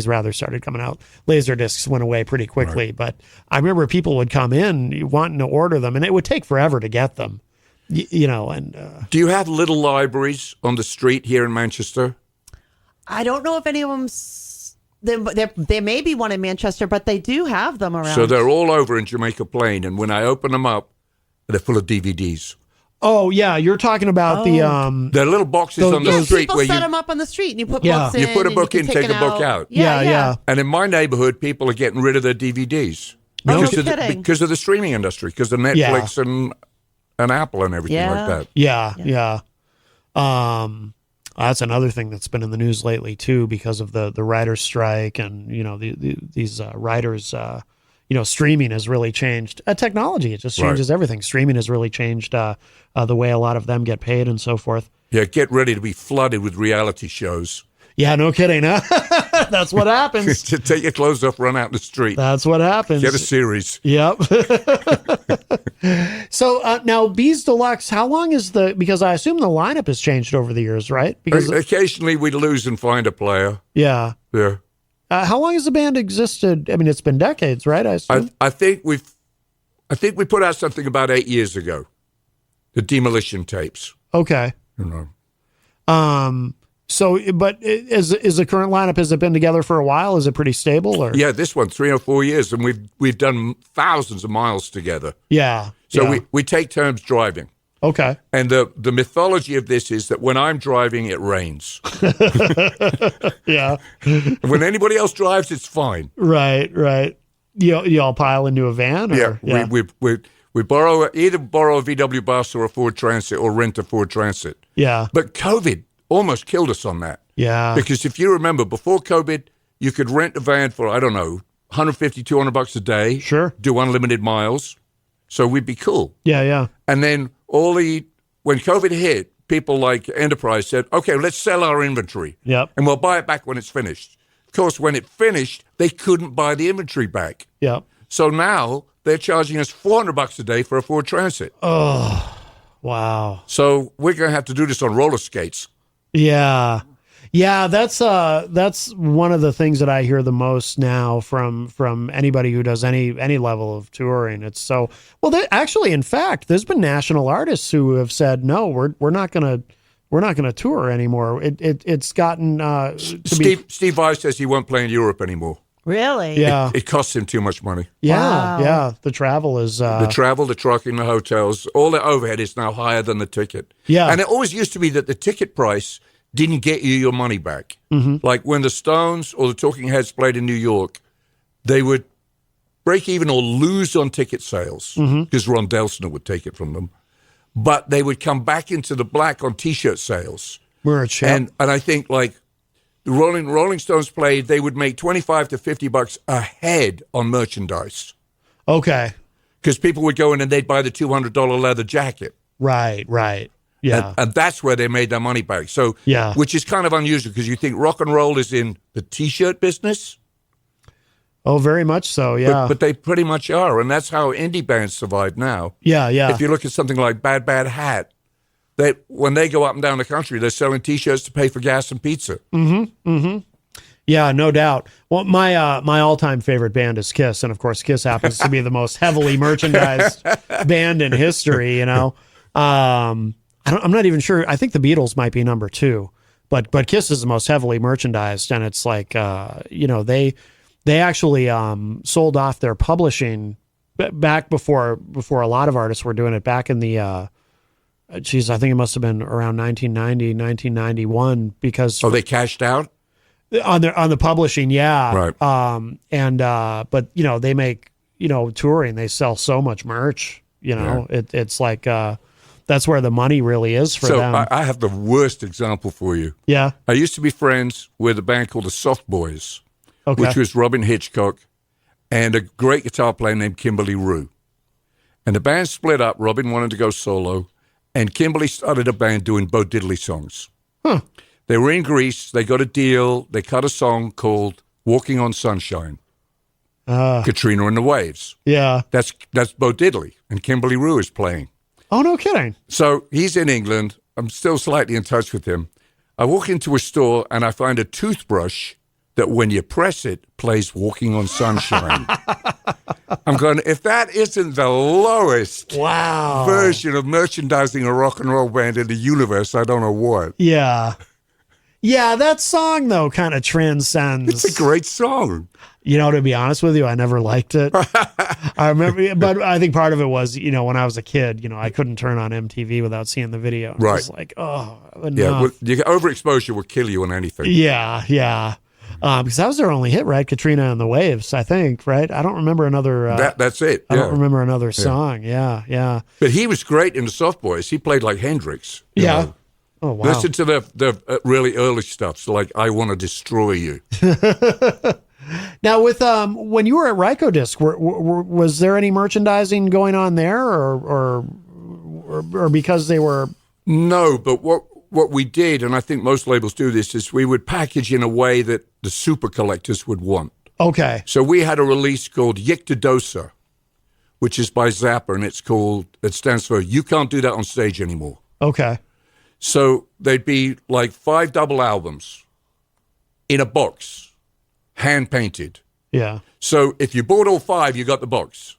rather started coming out, laser discs went away pretty quickly. Right. But I remember people would come in wanting to order them, and it would take forever to get them. And Do you have little libraries on the street here in Manchester? I don't know if any of them. There may be one in Manchester, but they do have them around. So they're all over in Jamaica Plain, and when I open them up, they're full of DVDs. oh yeah, you're talking about the They're little boxes on the yeah, street people where set you. them up on the street, and you put Yeah. books in. You put a book and in, you can take a book out. Yeah. And in my neighborhood, people are getting rid of their DVDs No because, kidding. because of the streaming industry, because of Netflix and Apple and everything Yeah. like that. Yeah. That's another thing that's been in the news lately too, because of the writers' strike, and these writers. Streaming has really changed technology. It just changes everything. Streaming has really changed the way a lot of them get paid and so forth. Yeah, get ready to be flooded with reality shows. Yeah, no kidding. Huh? That's what happens. To take your clothes off, run out in the street. That's what happens. Get a series. Yep. So now Bees Deluxe, how long is because I assume the lineup has changed over the years, right? Because Occasionally we lose and find a player. yeah. Yeah. How long has the band existed? I mean, it's been decades, right? I assume. I think we put out something about 8 years ago. The Demolition tapes. Okay. So, but is the current lineup, has it been together for a while? Is it pretty stable? Or Yeah, this one 3 or 4 years, and we've done thousands of miles together. yeah. So yeah. we take turns driving. Okay. And the mythology of this is that when I'm driving, it rains. Yeah. And when anybody else drives, it's fine. Right. You all pile into a van? Or? Yeah. We borrow a VW bus or a Ford Transit or rent a Ford Transit. Yeah. But COVID almost killed us on that. Yeah. Because if you remember, before COVID, you could rent a van for, I don't know, $150, $200 a day. Sure. Do unlimited miles. So we'd be cool. Yeah. And then when COVID hit, people like Enterprise said, okay, let's sell our inventory. Yep. And we'll buy it back when it's finished. Of course, when it finished, they couldn't buy the inventory back. Yep. So now they're charging us $400 a day for a Ford Transit. Oh, wow. So we're going to have to do this on roller skates. Yeah. Yeah, that's one of the things that I hear the most now from anybody who does any level of touring. It's so well. Actually, in fact, there's been national artists who have said, no, we're not gonna tour anymore. It's gotten Steve Vai says he won't play in Europe anymore. Really? Yeah. It costs him too much money. Wow. Yeah. The travel is The travel, the trucking, the hotels, all the overhead is now higher than the ticket. Yeah. And it always used to be that the ticket price didn't get you your money back. Mm-hmm. Like when the Stones or the Talking Heads played in New York, they would break even or lose on ticket sales because Ron Delsner would take it from them. But they would come back into the black on T-shirt sales. merch. And I think like the Rolling Stones played, they would make $25 to $50 a head on merchandise Okay. because people would go in and they'd buy the $200 leather jacket. Right. Yeah. And that's where they made their money back. So, Yeah. which is kind of unusual because you think rock and roll is in the T-shirt business, Oh, very much so. Yeah. but they pretty much are, and that's how indie bands survive now. Yeah. If you look at something like Bad Bad Hat, when they go up and down the country, they're selling T-shirts to pay for gas and pizza. Yeah, no doubt. Well, my all-time favorite band is Kiss, and of course, Kiss happens to be the most heavily merchandised band in history. You know, I'm not even sure. I think the Beatles might be number 2, but Kiss is the most heavily merchandised, and it's like they actually sold off their publishing back before a lot of artists were doing it back in the. I think it must have been around 1990, 1991, because they cashed out on the publishing, yeah. Right. But they make, touring, they sell so much merch, it's like, that's where the money really is for them. So I have the worst example for you. Yeah. I used to be friends with a band called the Soft Boys, Okay. which was Robin Hitchcock and a great guitar player named Kimberly Rue. And the band split up. Robin wanted to go solo, and Kimberly started a band doing Bo Diddley songs. Huh. They were in Greece. They got a deal. They cut a song called Walking on Sunshine. Katrina and the Waves. Yeah. That's Bo Diddley, and Kimberly Rue is playing. Oh, no kidding. So he's in England. I'm still slightly in touch with him. I walk into a store, and I find a toothbrush that when you press it, plays Walking on Sunshine. I'm going, if that isn't the lowest Wow. version of merchandising a rock and roll band in the universe, I don't know what. Yeah. Yeah, that song, though, kind of transcends. It's a great song. To be honest with you, I never liked it. I remember, but I think part of it was, when I was a kid, I couldn't turn on MTV without seeing the video. It Right. was like, oh, enough. Yeah, overexposure will kill you on anything. Yeah. Because that was their only hit, right? Katrina and the Waves, I think, right? I don't remember another. That's it. I don't remember another song. Yeah. But he was great in the Soft Boys. He played like Hendrix. you Yeah. know. Oh, wow. Listen to the really early stuff. So like, I Want to Destroy You. Now, with when you were at Rykodisc, was there any merchandising going on there, or because they were? No, but what we did, and I think most labels do this, is we would package in a way that the super collectors would want. Okay. So we had a release called Yictadosa, which is by Zappa, and it stands for You Can't Do That on Stage Anymore. Okay. So they'd be like 5 double albums in a box, hand-painted. Yeah. So if you bought all 5, you got the box.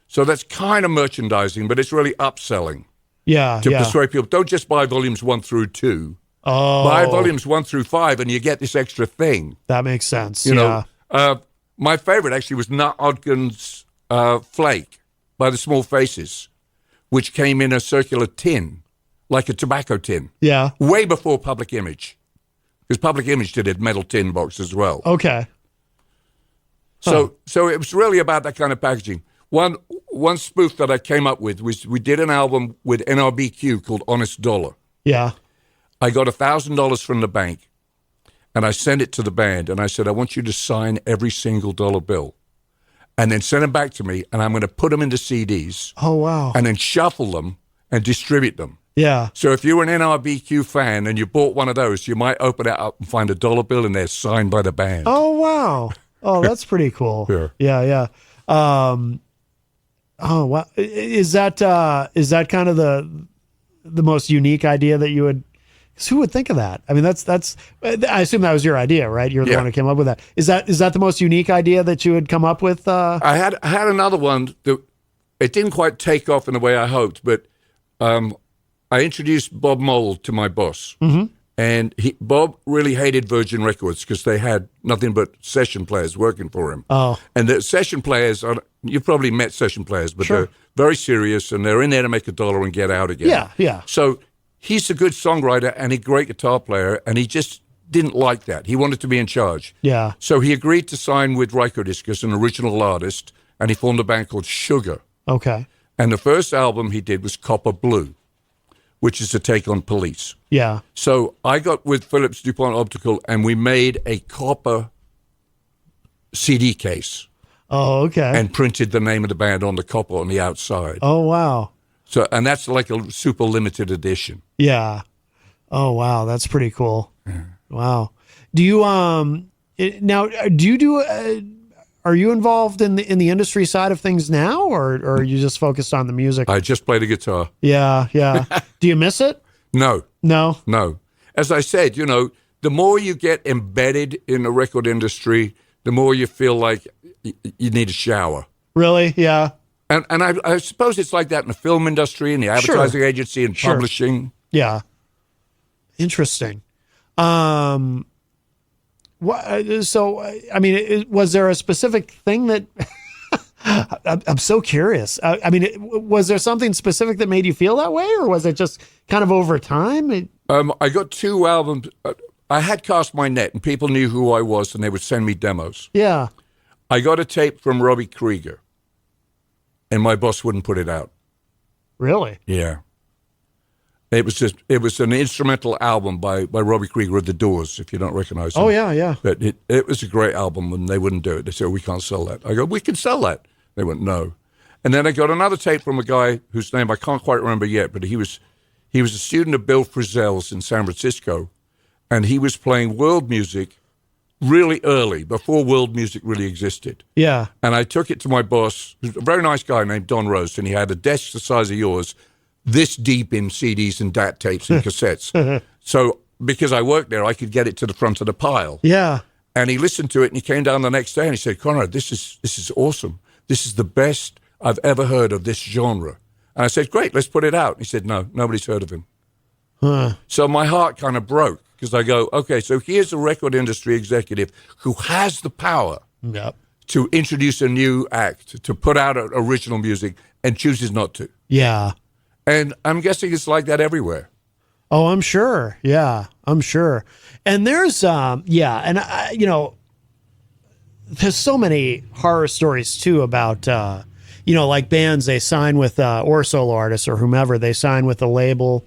So that's kind of merchandising, but it's really upselling Yeah. to Yeah. persuade people. Don't just buy volumes 1 through 2. Oh, Buy volumes 1 through 5, and you get this extra thing. that makes sense. You Yeah. know, my favorite actually was Nut Ogden's Flake by the Small Faces, which came in a circular tin, like a tobacco tin, Yeah. way before Public Image, because Public Image did a metal tin box as well. Okay. So it was really about that kind of packaging. One spoof that I came up with was we did an album with NRBQ called Honest Dollar. Yeah. I got $1,000 from the bank, and I sent it to the band, and I said, I want you to sign every single dollar bill, and then send them back to me, and I'm going to put them into CDs, Oh, wow. and then shuffle them and distribute them. Yeah. So if you're an NRBQ fan and you bought one of those, you might open it up and find a dollar bill in there signed by the band. Oh, wow. Oh, that's pretty cool. Yeah. Yeah. Oh, wow. Is that kind of the most unique idea that you would? Because who would think of that? I mean, that's. I assume that was your idea, right? You're the one who came up with that. Is that the most unique idea that you had come up with? I had another one that it didn't quite take off in the way I hoped, but I introduced Bob Mould to my boss, and Bob really hated Virgin Records because they had nothing but session players working for him. Oh. And the session players you've probably met session players, but Sure. they're very serious and they're in there to make $1 and get out again. Yeah. So he's a good songwriter and a great guitar player, and he just didn't like that. He wanted to be in charge. Yeah. So he agreed to sign with Rykodisc as an original artist, and he formed a band called Sugar. Okay. And the first album he did was Copper Blue, which is a take on Police. Yeah. So I got with Philips DuPont Optical, and we made a copper CD case Oh, okay. and printed the name of the band on the copper on the outside. Oh, wow. So, and that's like a super limited edition. Yeah. Oh, wow. That's pretty cool. Wow. Do you now? Do you do? Are you involved in the industry side of things now, or are you just focused on the music? I just play the guitar. Yeah. Yeah. Do you miss it? No, No. no. As I said, the more you get embedded in the record industry, the more you feel like you need a shower. Really? Yeah. And I suppose it's like that in the film industry and the advertising agency and publishing. Yeah. Interesting. What? So, I mean, was there a specific thing that? I'm so curious. I mean, was there something specific that made you feel that way, or was it just kind of over time? I got 2 albums. I had cast my net, and people knew who I was, and they would send me demos. Yeah. I got a tape from Robbie Krieger, and my boss wouldn't put it out. Really? Yeah. It was an instrumental album by Robbie Krieger of The Doors, if you don't recognize him. Oh, yeah, yeah. But it was a great album, and they wouldn't do it. They said, we can't sell that. I go, we can sell that. They went, no. And then I got another tape from a guy whose name I can't quite remember yet, but he was a student of Bill Frisell's in San Francisco, and he was playing world music really early, before world music really existed. Yeah. And I took it to my boss, who's a very nice guy named Don Rose, and he had a desk the size of yours, this deep in CDs and DAT tapes and cassettes. So because I worked there, I could get it to the front of the pile. Yeah. And he listened to it, and he came down the next day, and he said, Conrad, this is awesome. This is the best I've ever heard of this genre. And I said, great, let's put it out. He said, no, nobody's heard of him. Huh. So my heart kind of broke, because I go, okay, so here's a record industry executive who has the power Yep. to introduce a new act, to put out original music, and chooses not to. Yeah. And I'm guessing it's like that everywhere. Oh, I'm sure. Yeah, I'm sure. And there's, and there's so many horror stories too about, like bands they sign with, or solo artists or whomever, they sign with a label,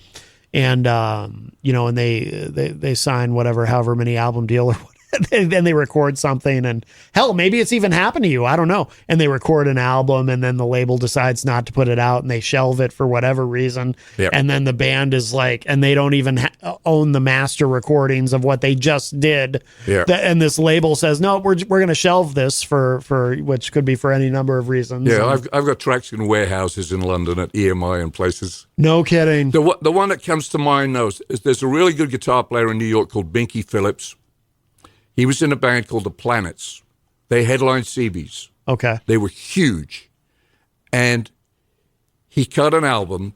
and and they sign however many album deal or whatever. Then they record something, and hell, maybe it's even happened to you. I don't know. And they record an album, and then the label decides not to put it out, and they shelve it for whatever reason. Yep. And then the band is like, and they don't even own the master recordings of what they just did. Yeah. And this label says, no, we're going to shelve this for which could be for any number of reasons. Yeah, And I've got tracks in warehouses in London at EMI and places. no kidding. The one that comes to mind, though, is there's a really good guitar player in New York called Binky Phillips. He was in a band called The Planets. They headlined CB's. Okay. They were huge. And he cut an album.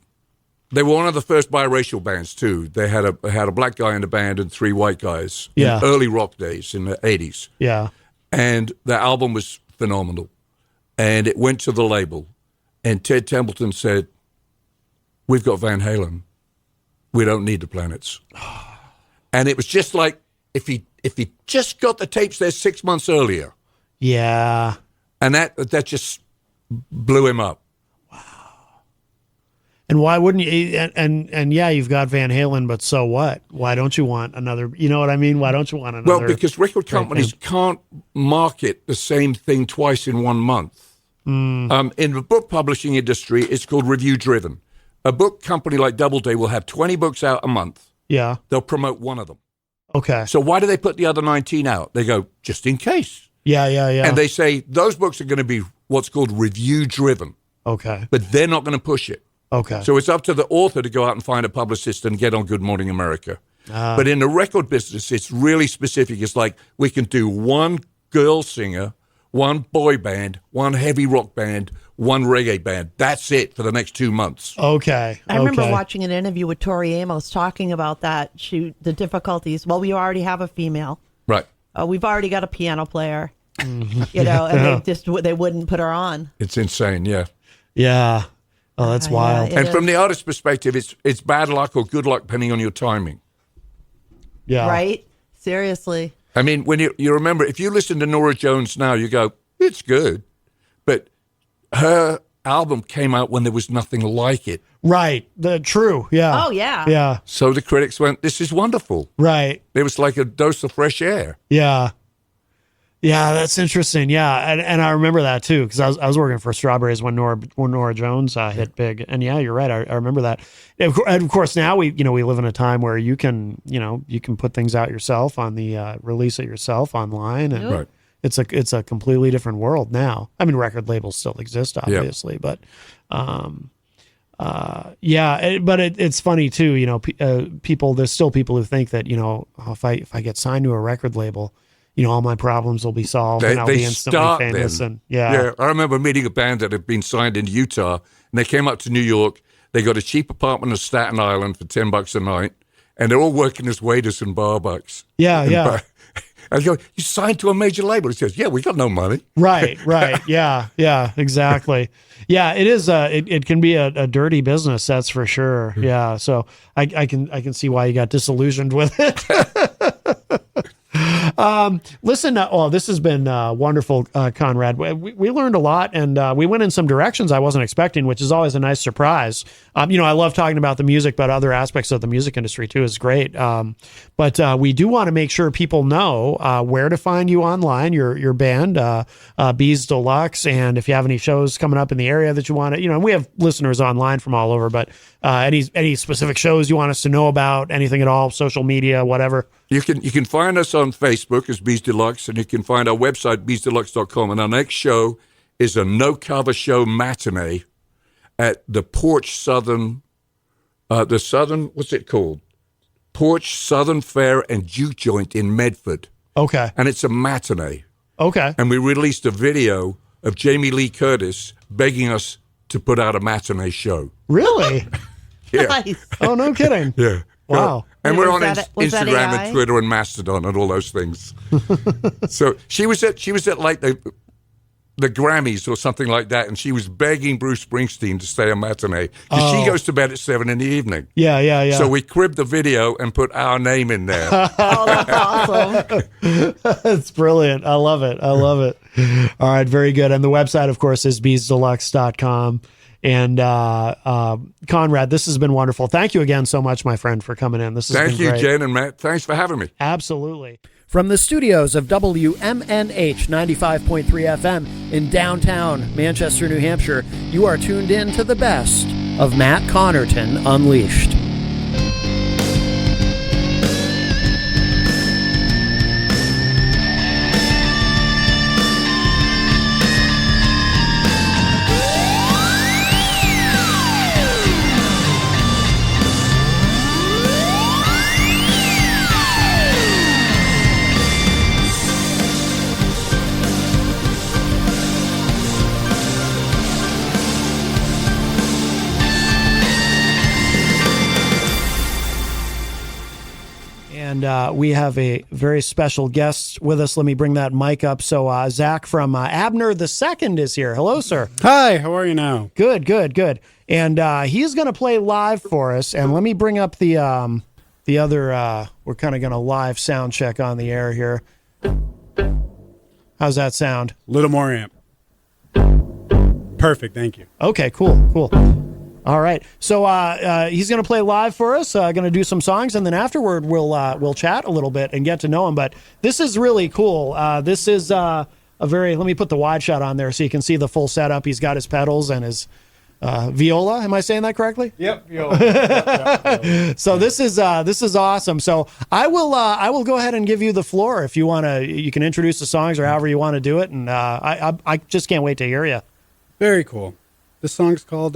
They were one of the first biracial bands, too. They had a black guy in the band and 3 white guys Yeah. in early rock days in the 80s. Yeah. And the album was phenomenal. And it went to the label. And Ted Templeton said, we've got Van Halen. We don't need The Planets. And it was just like, if he just got the tapes there 6 months earlier, Yeah. and that just blew him up. And why wouldn't you? And yeah, you've got Van Halen, but so what? Why don't you want another? You know what I mean? Why don't you want another? Well, because record companies can't market the same thing twice in 1 month. In the book publishing industry, it's called review driven. A book company like Doubleday will have 20 books out a month. Yeah. They'll promote one of them. Okay. So why do they put the other 19 out? They go, just in case. Yeah. And they say those books are going to be what's called review driven, Okay. but they're not going to push it. Okay. So it's up to the author to go out and find a publicist and get on Good Morning America. But in the record business, it's really specific. It's like we can do one girl singer, one boy band, one heavy rock band, one reggae band. That's it for the next 2 months. Okay. I remember watching an interview with Tori Amos talking about that. The difficulties. Well, we already have a female. Right. We've already got a piano player. And they wouldn't put her on. It's insane, yeah. Yeah. Oh, that's wild. Yeah. And from the artist's perspective, it's bad luck or good luck depending on your timing. Yeah. Right? Seriously. I mean, when you remember, if you listen to Norah Jones now, you go, it's good. But her album came out when there was nothing like it. Right. True. Yeah. Oh, yeah. Yeah. So the critics went, "This is wonderful." Right. It was like a dose of fresh air. Yeah. Yeah, that's interesting. Yeah, and I remember that too because I was working for Strawberries when Nora Jones hit big, and yeah, you're right. I remember that. And of course, now we live in a time where you can put things out yourself on the release it yourself online, and Right. it's a completely different world now. I mean, record labels still exist, obviously, but it's funny too. People there's still people who think that if I get signed to a record label, all my problems will be solved and I'll be instantly famous. Then. And I remember meeting a band that had been signed in Utah, and they came up to New York. They got a cheap apartment in Staten Island for $10 a night, and they're all working as waiters and barbucks. Yeah. I go, "You signed to a major label?" He says, "Yeah, we got no money." Right. Yeah, exactly. Yeah, it is. It can be a dirty business, that's for sure. Yeah, so I can see why you got disillusioned with it. Listen, this has been wonderful, Conrad. We learned a lot, and we went in some directions I wasn't expecting, which is always a nice surprise. I love talking about the music, but other aspects of the music industry too is great. But we do want to make sure people know where to find you online, your band, Bees Deluxe, and if you have any shows coming up in the area that you want to, we have listeners online from all over, but any specific shows you want us to know about, anything at all, social media, whatever. You can find us on Facebook as Bees Deluxe, and you can find our website, beesdeluxe.com. And our next show is a no-cover show matinee at the Porch Southern, what's it called? Porch Southern Fair and Juke Joint in Medford. Okay. And it's a matinee. Okay. And we released a video of Jamie Lee Curtis begging us to put out a matinee show. Really? Yeah. Nice. Oh, no kidding. Yeah. Wow. And Was we're on that Instagram AI? and Twitter and Mastodon and all those things. So she was at like the Grammys or something like that, and she was begging Bruce Springsteen to stay on matinee because she goes to bed at 7 in the evening. Yeah. So we cribbed the video and put our name in there. Oh, that's awesome. That's brilliant. I love it. All right, very good. And the website, of course, is beesdeluxe.com. And Conrad, this has been wonderful. Thank you again so much, my friend, for coming in. This has Thank been you, great. Jen and Matt. Thanks for having me. Absolutely. From the studios of WMNH 95.3 FM in downtown Manchester, New Hampshire, you are tuned in to the best of Matt Connarton Unleashed. And we have a very special guest with us. Let me bring that mic up. So Zach from Abner the Second is here. Hello, sir. Hi, how are you now? Good. And he's going to play live for us. And let me bring up the other. We're kind of going to live sound check on the air here. How's that sound? A little more amp. Perfect, thank you. Okay, cool. All right. So he's going to play live for us, going to do some songs, and then afterward we'll chat a little bit and get to know him. But this is really cool. This is a very, let me put the wide shot on there so you can see the full setup. He's got his pedals and his viola. Am I saying that correctly? Yep, viola. So this is awesome. So I will go ahead and give you the floor if you want to. You can introduce the songs or however you want to do it, and I just can't wait to hear you. Very cool. This song's called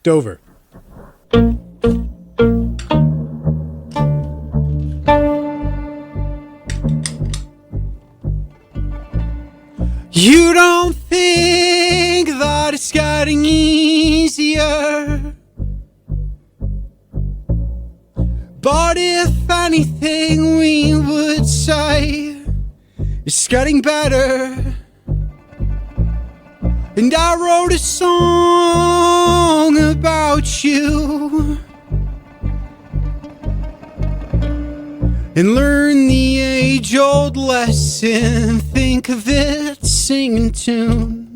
Dover. You don't think that it's getting easier, but if anything we would say it's getting better. And I wrote a song about you and learn the age-old lesson. Think of it, sing in tune.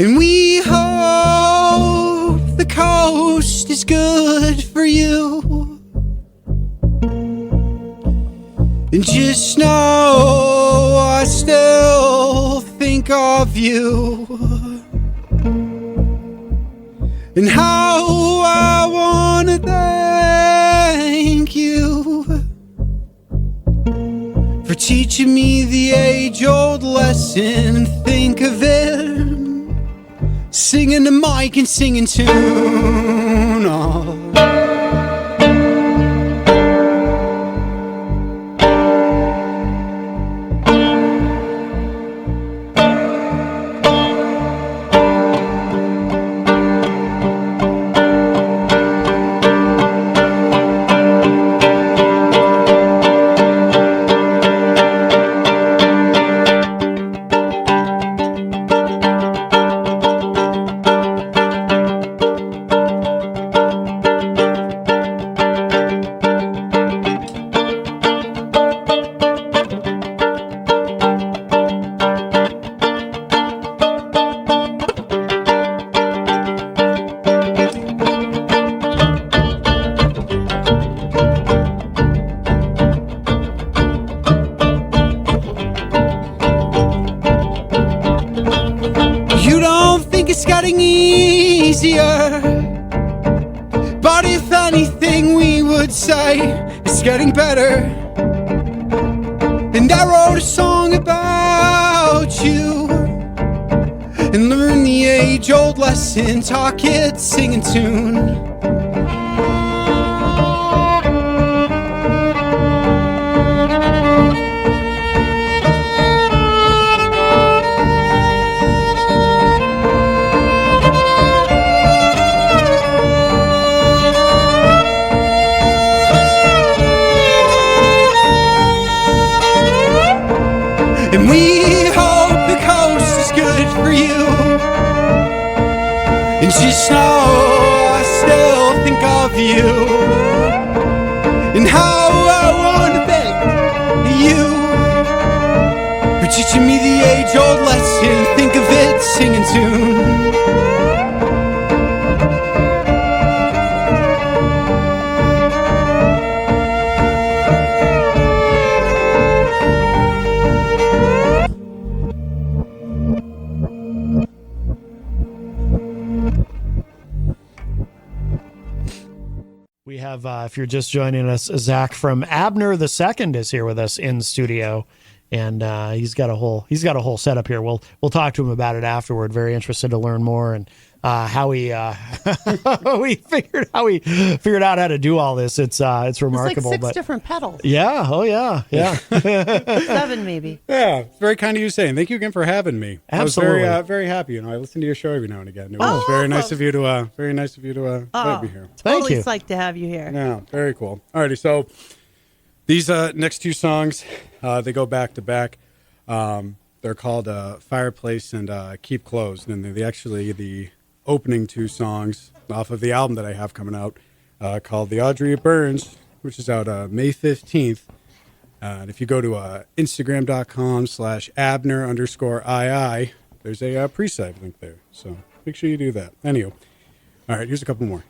And we hope the coast is good for you. And just know I still think of you. And how I wanna thank you for teaching me the age-old lesson. Think of it, singing to Mike and singing tune. Oh. It's getting easier, but if anything we would say it's getting better. And I wrote a song about you and learned the age-old lesson, talk it, sing and tune. And we hope the coast is good for you. And just know I still think of you. And how I wanna thank you for teaching me the age-old lesson. Think of it, sing and tune. We have, if you're just joining us, Zach from Abner II is here with us in studio, and he's got a whole setup here. We'll talk to him about it afterward. Very interested to learn more and how he figured out how to do all this. It's remarkable. It's like six different pedals. Yeah. Oh yeah. Yeah. 7 maybe. Yeah, it's very kind of you saying. Thank you again for having me. Absolutely. I was very happy. I listen to your show every now and again. It was very nice of you to have me here. Thank Totally you. psyched to have you here. Yeah, very cool. Alrighty, so these next two songs, they go back to back. They're called Fireplace and Keep Closed, and they're actually the opening two songs off of the album that I have coming out called The Audrey It Burns, which is out May 15th. And if you go to Instagram.com/Abner_II, there's a pre-save link there. So make sure you do that. Anywho, all right, here's a couple more.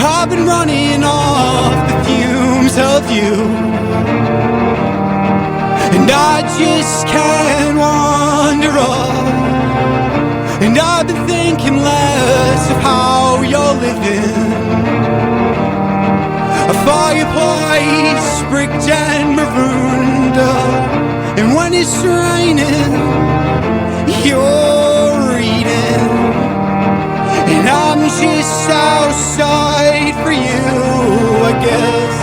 I've been running off the fumes of you, and I just can't wander off. And I've been thinking less of how you're living. I fireplace, bricked and marooned. And when it's raining, you're reading. And I'm just outside for you, I guess.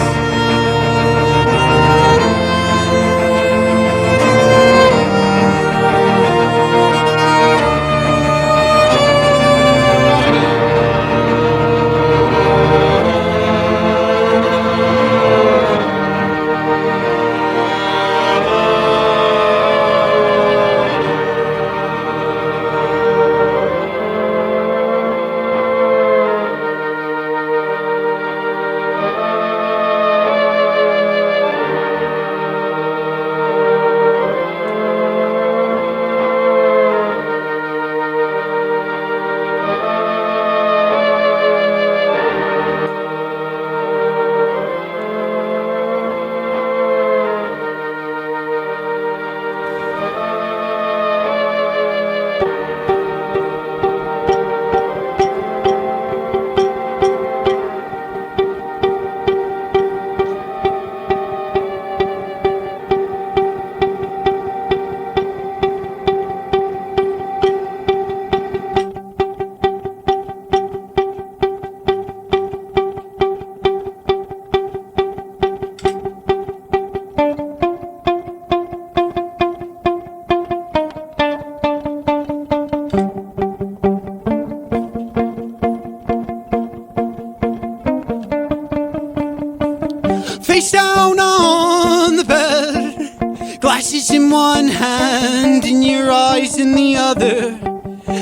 Face down on the bed, glasses in one hand and your eyes in the other.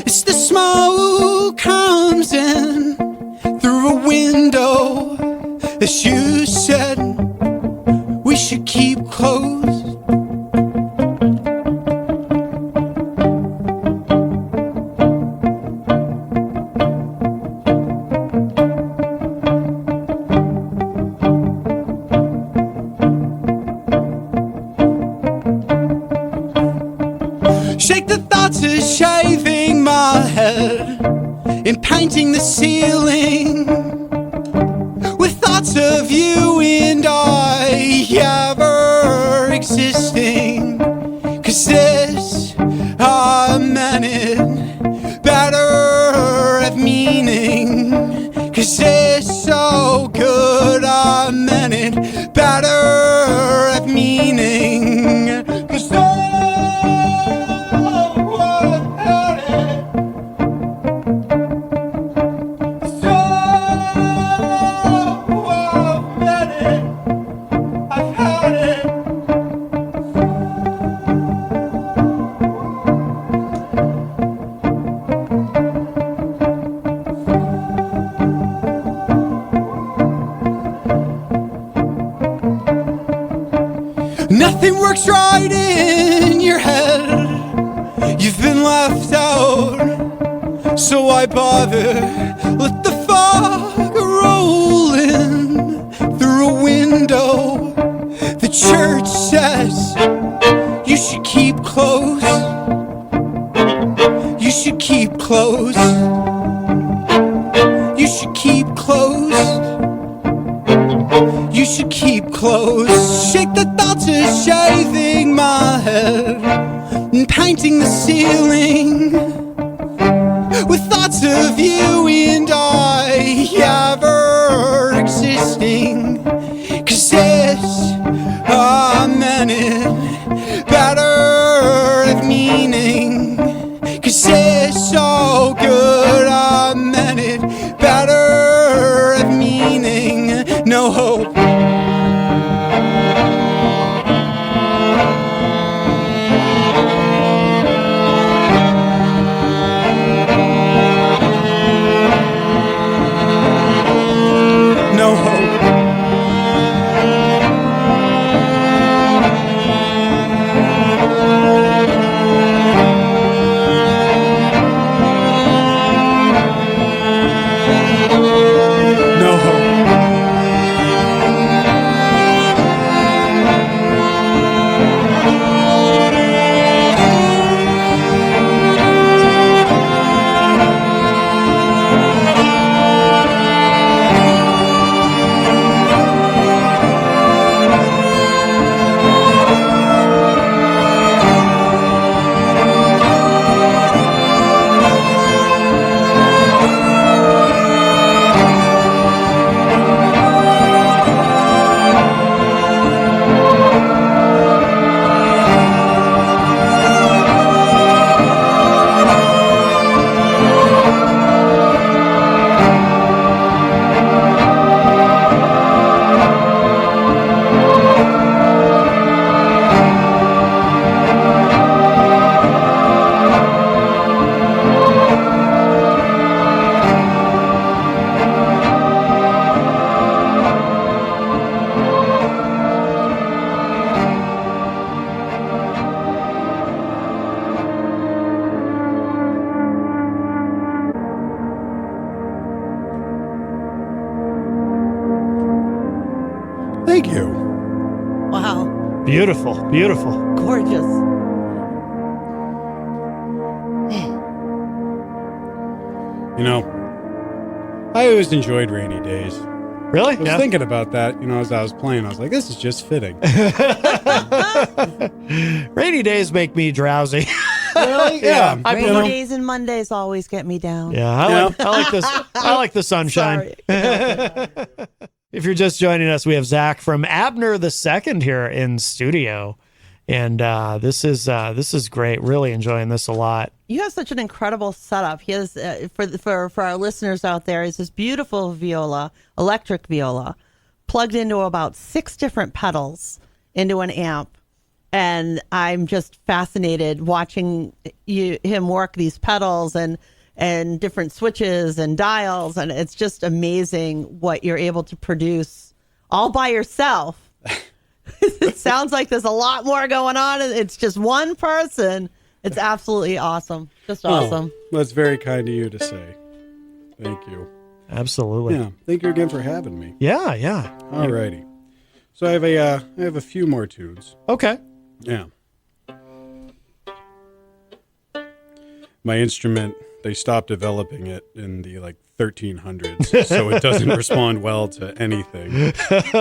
As the smoke comes in through a window, as you said, we should keep close. Shake the thoughts of shaving my head and painting the ceiling with thoughts of you and I ever existing. 'Cause this, I meant it better at meaning. 'Cause it's so good, I meant it better at meaning. 'Cause nothing works right in your head. You've been left out, so why bother? Let the fog roll in through a window. The church says you should keep close. You should keep close. You should keep close. You should keep close. Shake the thoughts of shaving my head and painting the ceiling with thoughts of you and I ever existing. 'Cause this, I meant it better at meaning. 'Cause it's so good, I meant it better at meaning. No hope. Beautiful, beautiful. Gorgeous. You know, I always enjoyed rainy days. Really? I was thinking about that, as I was playing. I was like, this is just fitting. Rainy days make me drowsy. Really? Yeah. Rainy days and Mondays always get me down. Yeah, I like this. I like the sunshine. Sorry. If you're just joining us, we have Zach from Abner the Second here in studio, and this is great. Really enjoying this a lot. You have such an incredible setup. He has for our listeners out there is this beautiful viola, electric viola, plugged into about 6 different pedals into an amp, and I'm just fascinated watching him work these pedals and different switches and dials, and it's just amazing what you're able to produce all by yourself. It sounds like there's a lot more going on, and it's just one person. It's absolutely awesome. Just awesome. Well, that's very kind of you to say. Thank you. Absolutely. Yeah. Thank you again for having me. Yeah, yeah. All righty. So I have a few more tunes. Okay. Yeah. My instrument, they stopped developing it in the 1300s, so it doesn't respond well to anything,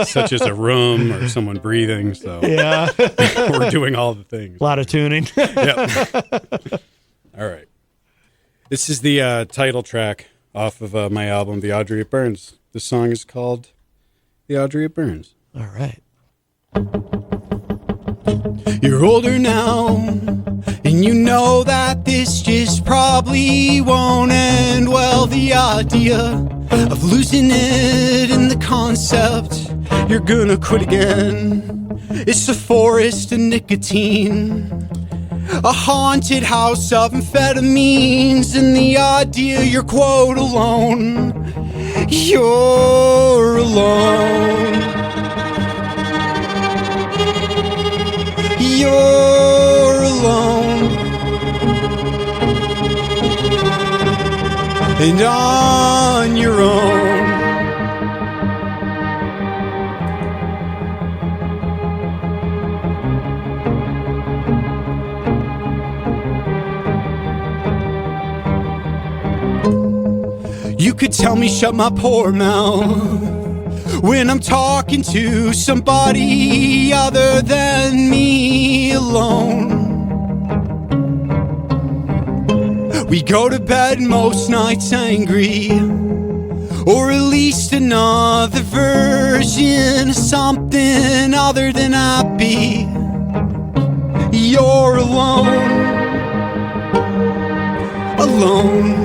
such as a room or someone breathing. So Yeah. we're doing all the things. A lot of tuning. Yep. All right. This is the title track off of my album, The Audrey It Burns. The song is called The Audrey It Burns. All right. You're older now, and you know that this just probably won't end well. The idea of losing it in the concept you're gonna quit again. It's a forest of nicotine, a haunted house of amphetamines, and the idea you're quote alone. You're alone. You're alone and on your own. You could tell me shut my poor mouth when I'm talking to somebody other than me alone. We go to bed most nights angry, or at least another version of something other than happy. You're alone, alone.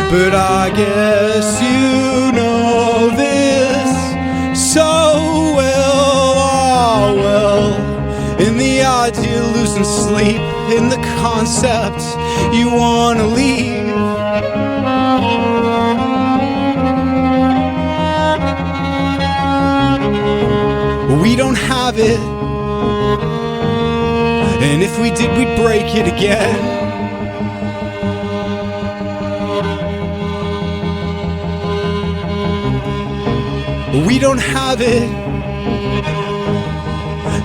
But I guess you know this so well, oh well. In the idea of losing sleep, in the concept you wanna leave. We don't have it, and if we did, we'd break it again. We don't have it,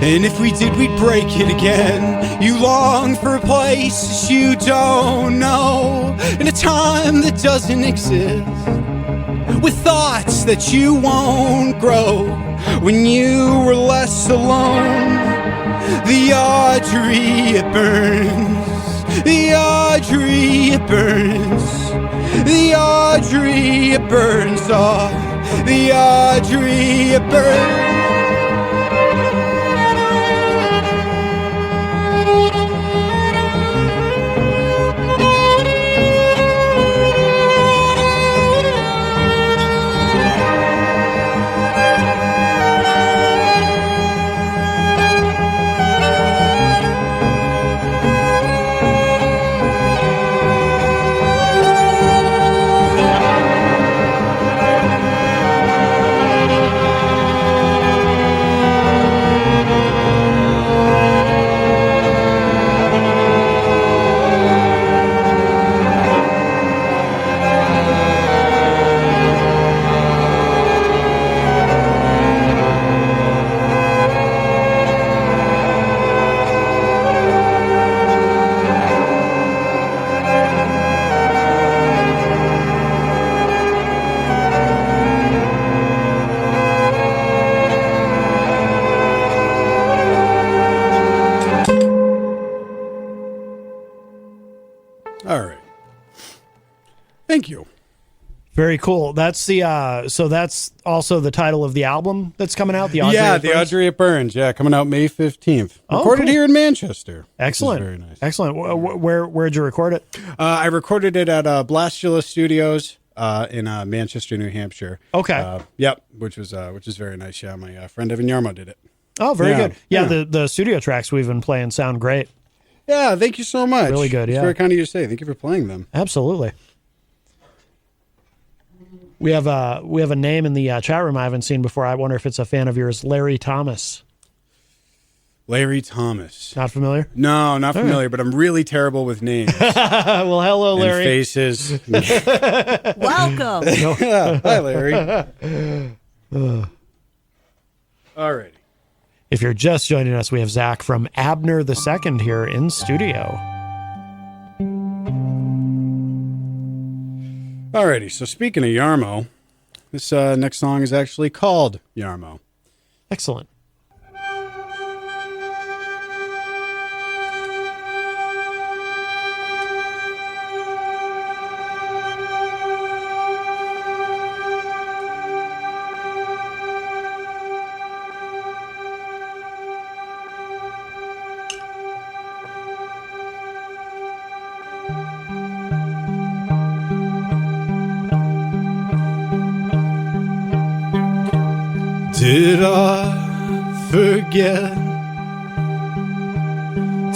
and if we did, we'd break it again. You long for a place you don't know, in a time that doesn't exist, with thoughts that you won't grow when you were less alone. The Audrey it burns, the Audrey it burns, the Audrey it burns off. The Audrey it burns. Very cool. That's the so that's also the title of the album that's coming out. The Audrey Yeah, It the Burns? Audrey It Burns. Yeah, coming out May 15th. Oh, Recorded cool. here in Manchester. Excellent. Very nice. Excellent. Where'd you record it? I recorded it at Blastula Studios in Manchester, New Hampshire. Okay. Yep, which was very nice. Yeah, my friend Evan Yarmo did it. Oh, very Yeah, good. Yeah, yeah. the studio tracks we've been playing sound great. Yeah, thank you so much. Really good, It's yeah. very kind of you to say. Thank you for playing them. Absolutely. We have a name in the chat room I haven't seen before. I wonder if it's a fan of yours, Larry Thomas. Larry Thomas. Not familiar? No, not familiar, but I'm really terrible with names Well, hello, and Larry. faces. Welcome. Hi, Larry. Alrighty. If you're just joining us, we have Zach from Abner II here in studio. Alrighty, so speaking of Yarmo, this next song is actually called Yarmo. Excellent. Did I forget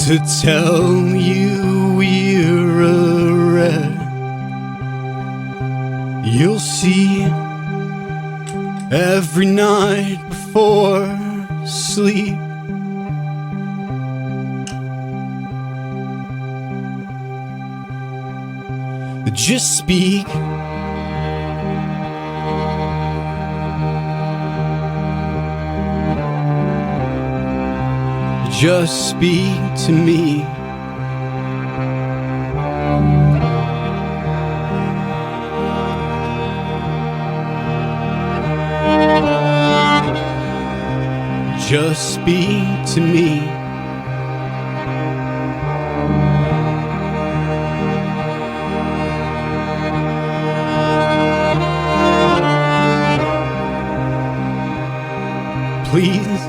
to tell you we're a wreck? You'll see every night before sleep. Just speak. Just speak to me. Just speak to me. Please.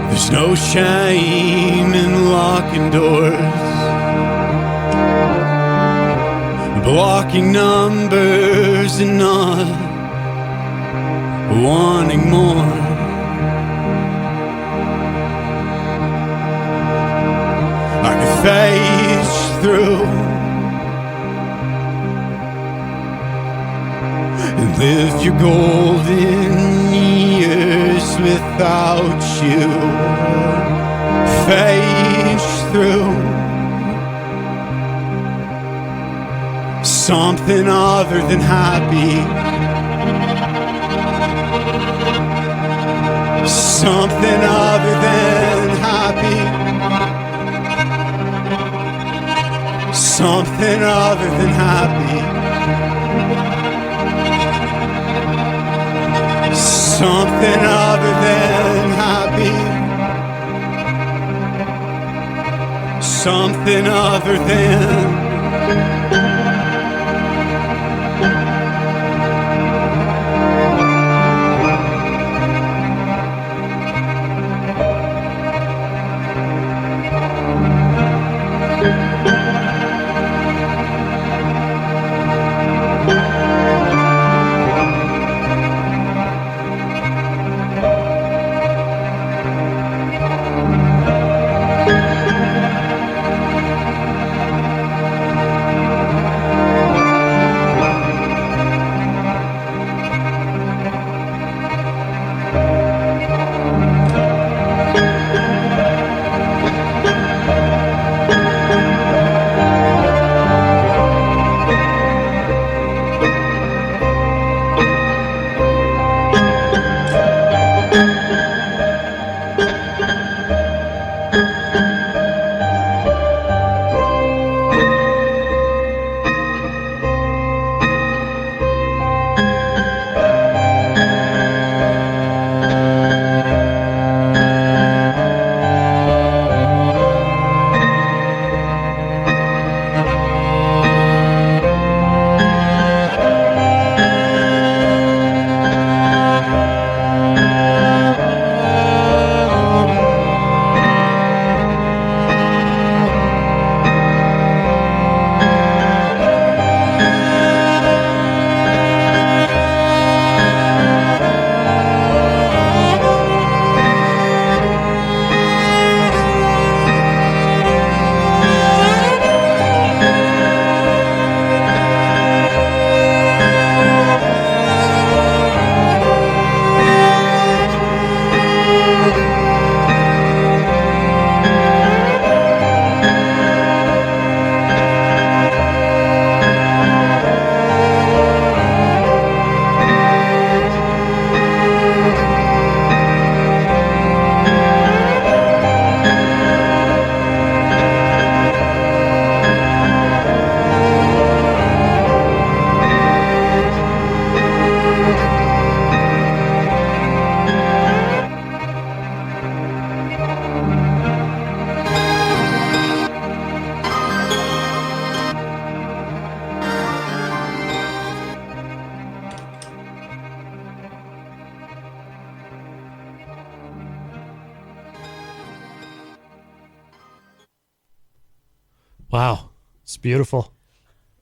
There's no shame in locking doors, blocking numbers and not wanting more. I can face through and live your golden years without you. Face through something other than happy, something other than happy, something other than happy. Something other than happy. Something other than. Wow. It's beautiful.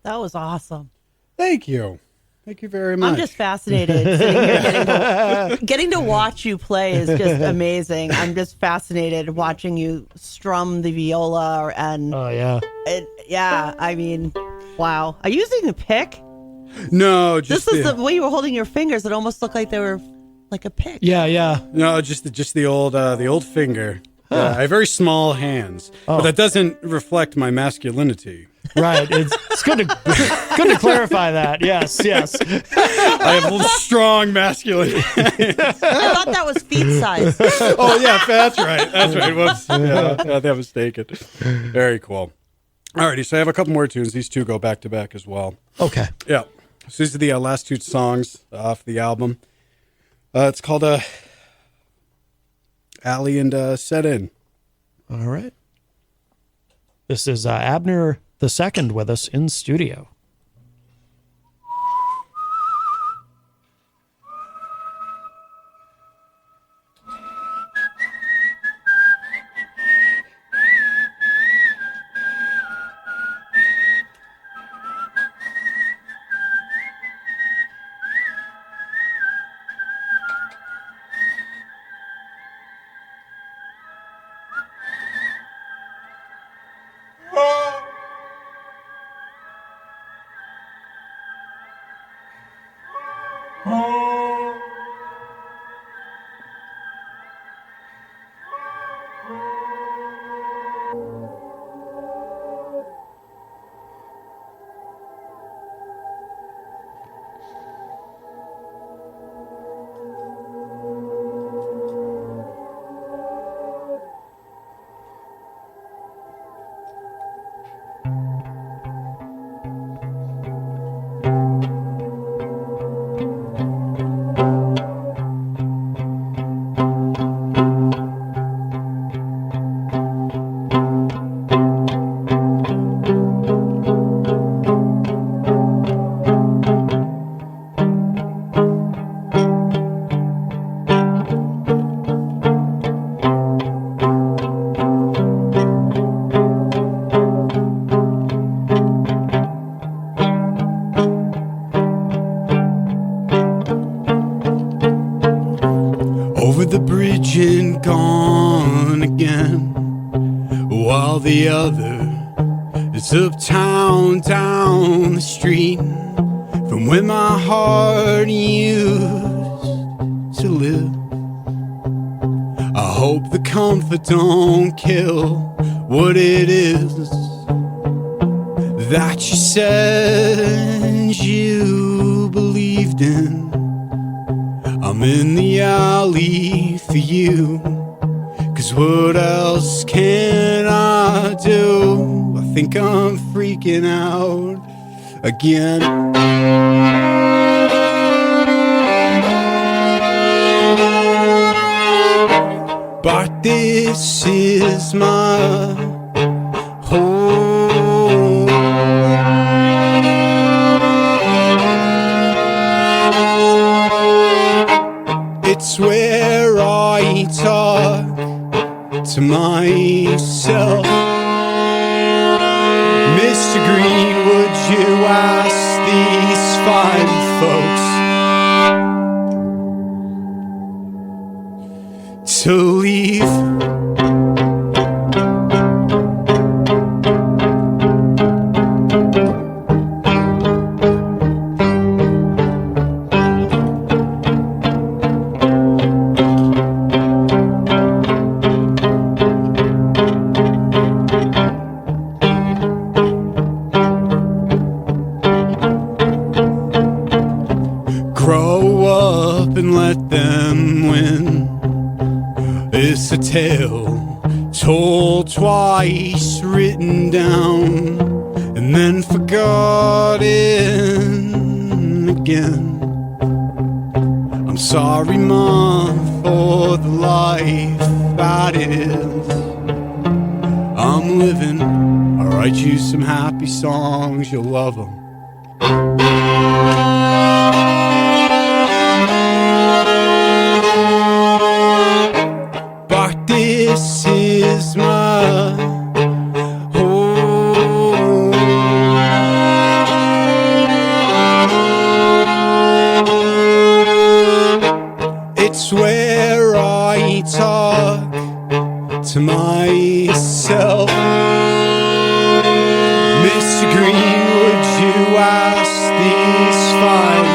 That was awesome. Thank you. Thank you very much. I'm just fascinated. Sitting here getting to watch you play is just amazing. I'm just fascinated watching you strum the viola and Oh, yeah. I mean, wow. Are you using a pick? No, just This is the way you were holding your fingers. It almost looked like they were like a pick. Yeah, yeah. No, just the old finger. Yeah, I have very small hands, but that doesn't reflect my masculinity. Right. It's good to clarify that. Yes, yes. I have strong masculine. I thought that was feet size. Oh yeah, that's right. That's right. Whoops. Yeah, that was mistaken. Very cool. Alrighty, so I have a couple more tunes. These two go back to back as well. Okay. Yeah. So these are the last two songs off the album. It's called Alley and Set In. All right. This is Abner the Second with us in studio. Over the bridge and gone again, while the other is uptown, down the street, from where my heart used to live. I hope the comfort don't kill what it is that you said you believed in. I'm in the alley for you, 'cause what else can I do? I think I'm freaking out again. But this is my home. It's where I talk to myself. Mr. Green, would you ask these fine folks to leave? Grow up and let them win. It's a tale told twice, written down, and then forgotten again. I'm sorry, Mom, for the life that is. I'm living. I'll write you some happy songs, you'll love them. But this is my home. me talk to myself. Mr. Green, would you ask these fine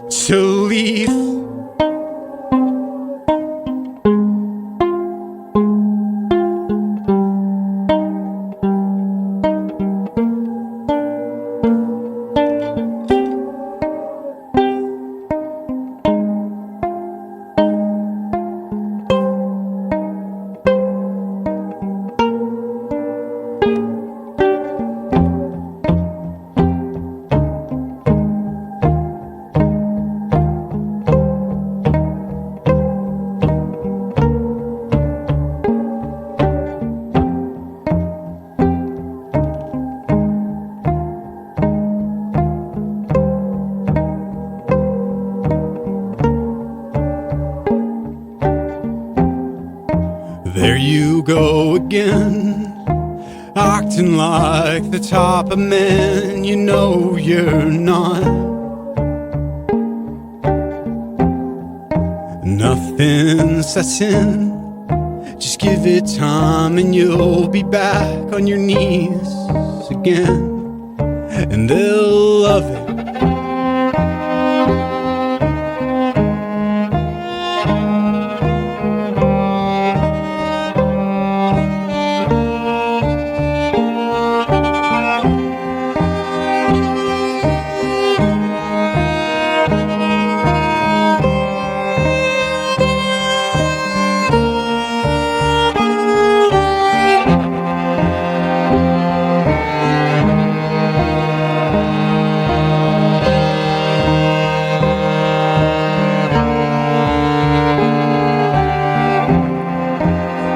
folks to leave? There you go again, acting like the type of man you know you're not. Nothing sets in, just give it time and you'll be back on your knees again, and they'll love it.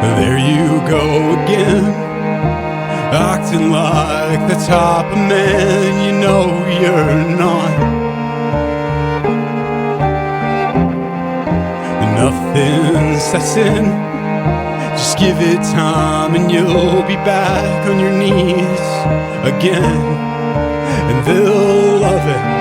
There you go again, acting like the type of man you know you're not. Nothing sets in, just give it time and you'll be back on your knees again, and they'll love it.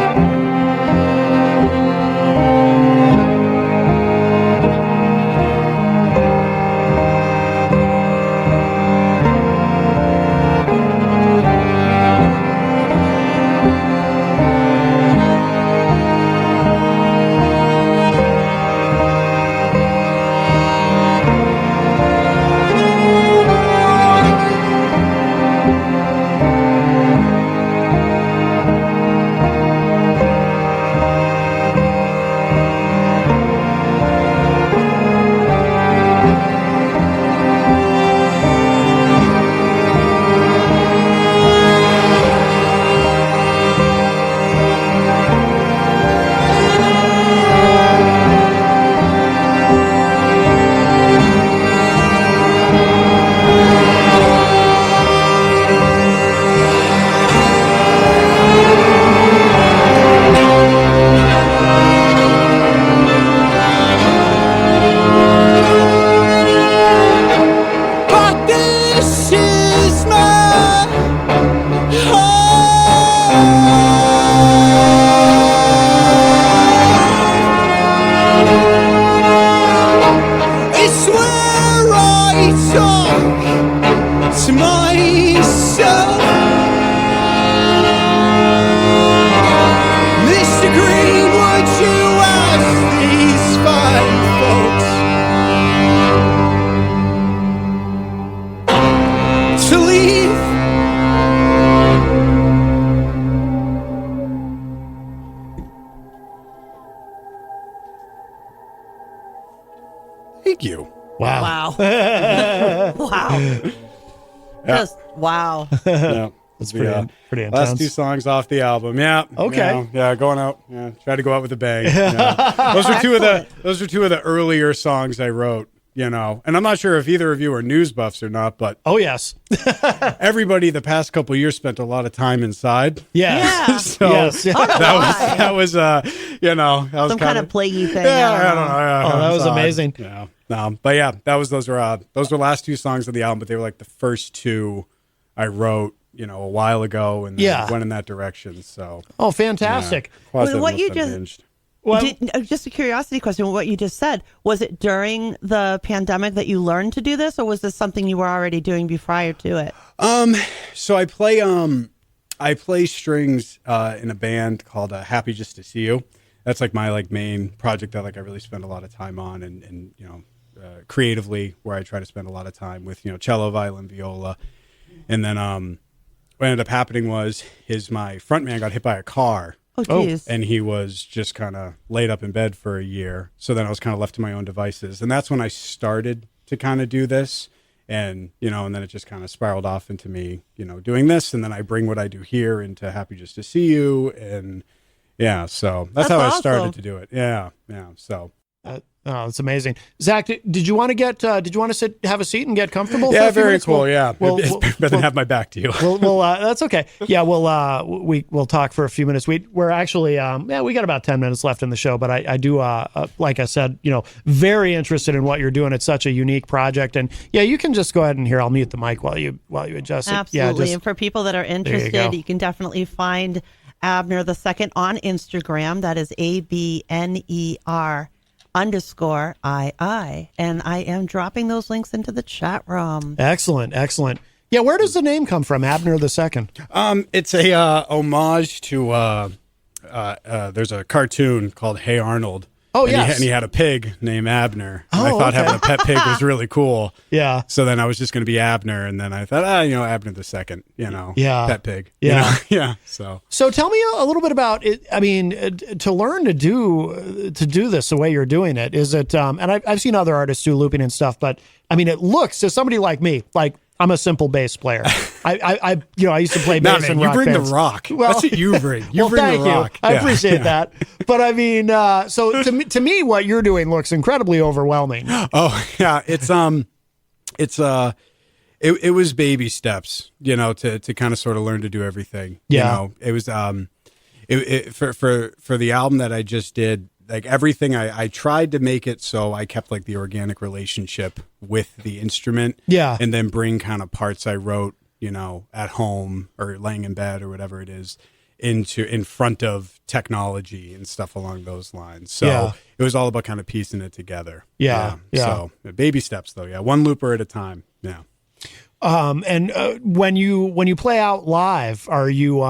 Thank you. Wow. Wow. Wow. Just wow. Yeah. That's pretty intense. Last two songs off the album. Yeah. Okay. Yeah, going out. Yeah. Try to go out with a bang. Yeah. Those are two of the earlier songs I wrote, you know. And I'm not sure if either of you are news buffs or not, but Oh, yes. everybody the past couple of years spent a lot of time inside. Yes. Yeah. So Yes. that was you know, that was Some kind of plaguey thing. yeah, I I don't don't know. know. Yeah, Oh, that it was odd. amazing. Yeah. No, but yeah, those were last two songs of the album, but they were like the first two I wrote a while ago, and then went in that direction. So, oh, fantastic! Well, what you just binged. just a curiosity question. What you just said, was it during the pandemic that you learned to do this, or was this something you were already doing prior to it? So I play strings in a band called Happy Just to See You. That's like my main project that I really spend a lot of time on, and creatively, where I try to spend a lot of time with cello, violin, viola. And then what ended up happening was my front man got hit by a car. Oh, geez. And he was just kind of laid up in bed for a year. So then I was kind of left to my own devices. And that's when I started to kind of do this. And, and then it just kind of spiraled off into me, doing this. And then I bring what I do here into Happy Just to See You. And yeah, so that's how awesome. I started to do it. Yeah. So. Oh, it's amazing. Zach, did you want to have a seat and get comfortable? Yeah, for a few very minutes? cool. It's better than have my back to you. That's okay. Yeah, we'll talk for a few minutes. We're actually, we got about 10 minutes left in the show, but I do, like I said, very interested in what you're doing. It's such a unique project, and you can just go ahead and I'll mute the mic while you adjust it. Absolutely. And for people that are interested, you can definitely find Abner the Second on Instagram. That is ABNER _II, and I am dropping those links into the chat room. Excellent. Yeah, where does the name come from, Abner the Second? It's a homage to there's a cartoon called Hey Arnold. Oh, and yes. And he had a pig named Abner. And I Oh, thought okay. having a pet pig was really cool. Yeah. So then I was just going to be Abner, and then I thought, Abner the Second, Yeah. pet pig. Yeah. Yeah. So tell me a little bit about it. I mean, to learn to do this the way you're doing it, is it? And I've seen other artists do looping and stuff, but I mean, it looks to somebody like me, like I'm a simple bass player. I used to play bass in you rock bring bands. the rock. Well, That's what you bring. You bring thank the rock. you. I Yeah. appreciate that. But I mean, so to me, what you're doing looks incredibly overwhelming. Oh yeah, it was baby steps, to kind of sort of learn to do everything. Yeah. It was for the album that I just did, like everything I tried to make it so I kept like the organic relationship with the instrument. Yeah. And then bring kind of parts I wrote, at home or laying in bed or whatever it is in front of technology and stuff along those lines. So it was all about kind of piecing it together. Yeah. So baby steps though. Yeah. One looper at a time. Yeah. And when you play out live, are you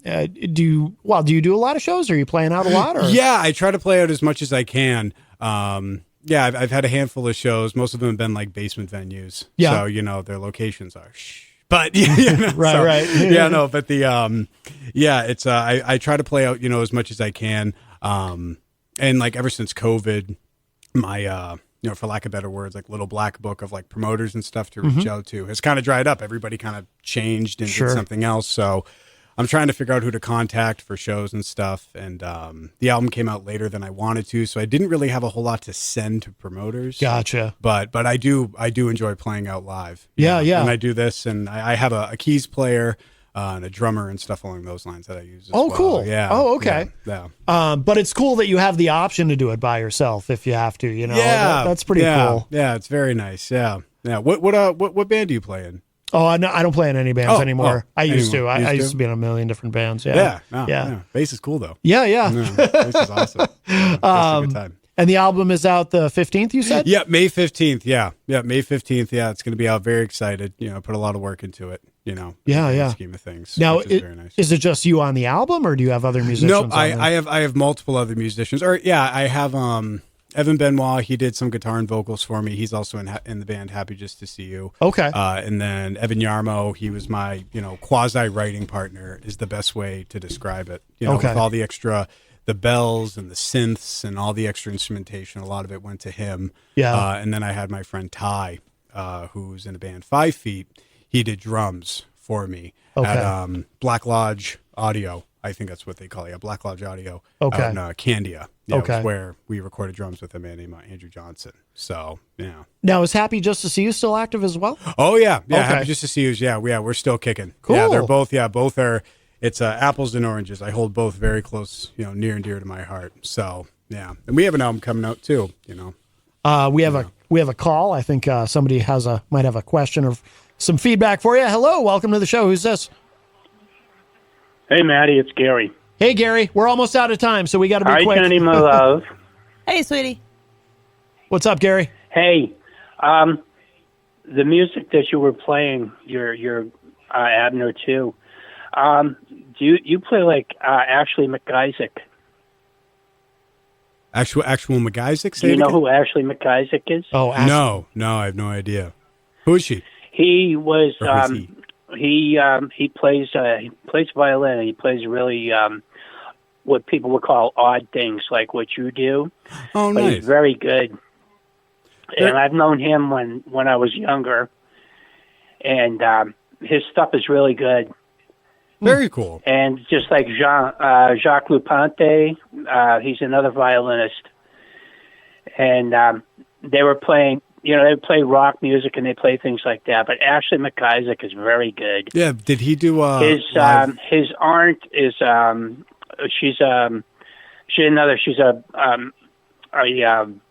do you do a lot of shows? Are you playing out a lot? Or? Yeah, I try to play out as much as I can. I've had a handful of shows. Most of them have been like basement venues. Yeah. So their locations are but right. Yeah, no, but the it's I try to play out as much as I can. And like ever since COVID, my for lack of better words, like little black book of like promoters and stuff to reach out to has kind of dried up. Everybody kind of changed and did something else. So I'm trying to figure out who to contact for shows and stuff. And the album came out later than I wanted to, so I didn't really have a whole lot to send to promoters. Gotcha. But I do enjoy playing out live. Yeah. And I do this, and I have a keys player and a drummer and stuff along those lines that I use. As well. Cool. Yeah. Oh, okay. Yeah. But it's cool that you have the option to do it by yourself if you have to. Yeah. That's pretty cool. Yeah, it's very nice. Yeah. Yeah. What band do you play in? Oh, no, I don't play in any bands anymore. I used to. anymore. I used to be in a million different bands. Yeah. Yeah. Bass is cool though. Yeah. Bass is awesome. Yeah, that's a good time. And the album is out the 15th, you said? Yeah, May 15th. Yeah, May 15th. Yeah, it's going to be out. Very excited. Put a lot of work into it. In the scheme of things. Now, which is very nice. Is it just you on the album, or do you have other musicians? No, on I have multiple other musicians. Or I have Evan Benoit. He did some guitar and vocals for me. He's also in the band Happy Just to See You. Okay. And then Evan Yarmo. He was my quasi writing partner. Is the best way to describe it. Okay. With all the extra. The bells and the synths and all the extra instrumentation, a lot of it went to him. Yeah. And then I had my friend Ty, who's in a band 5 Feet. He did drums for me at Black Lodge Audio. I think that's what they call it. Black Lodge Audio. Okay. In Candia. Yeah, okay. was where we recorded drums with a man named Andrew Johnson. So, yeah. Now, is Happy Just to See You still active as well? Oh, yeah. Yeah, Okay. Happy Just to See You. Yeah, we're still kicking. Cool. Yeah, they're both are. It's apples and oranges. I hold both very close, near and dear to my heart. So yeah, and we have an album coming out too. We have a call. I think somebody might have a question or some feedback for you. Hello, welcome to the show. Who's this? Hey, Maddie, it's Gary. Hey, Gary. We're almost out of time, so we got to be Hi, quick. Jenny, my love. Hey, sweetie. What's up, Gary? Hey, the music that you were playing, your Abner too. Do you play like Ashley McIsaac? Actual McIsaac? Do you know who Ashley McIsaac is? Oh, No, I have no idea. Who is she? He was. Or who's he? He plays violin. And he plays really what people would call odd things, like what you do. Oh, But nice. he's very good. And I've known him when I was younger, and his stuff is really good. Very cool. And just like Jacques Lupante, he's another violinist. And they were playing, they play rock music and they play things like that. But Ashley McIsaac is very good. Yeah, did he do His live- his aunt is she's a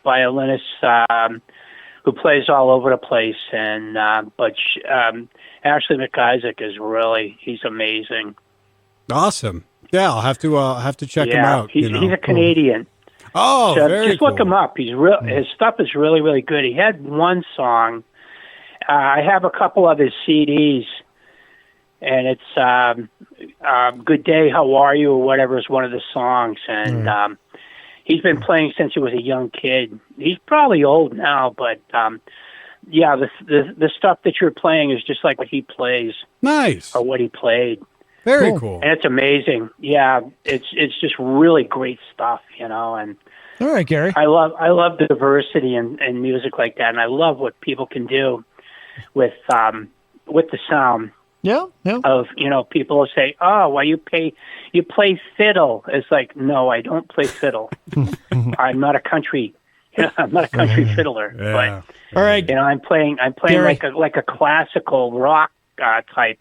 violinist who plays all over the place, and Ashley McIsaac is he's amazing. Awesome. Yeah, I'll have to check him out. He's a Canadian. Oh, So very just cool. look him up. His stuff is really, really good. He had one song. I have a couple of his CDs, and it's "Good Day, How Are You" or whatever is one of the songs, and he's been playing since he was a young kid. He's probably old now, but the stuff that you're playing is just like what he plays Nice. or what he played, Very cool. and it's amazing. Yeah, it's just really great stuff, and All right, Gary. I love the diversity in music like that, and I love what people can do with the sound. Yeah. Of people will say, "Oh, well, you play fiddle." It's like, no, I don't play fiddle. I'm not a country. I'm not a country fiddler. Yeah. But All right. I'm playing Gary. like a classical rock type.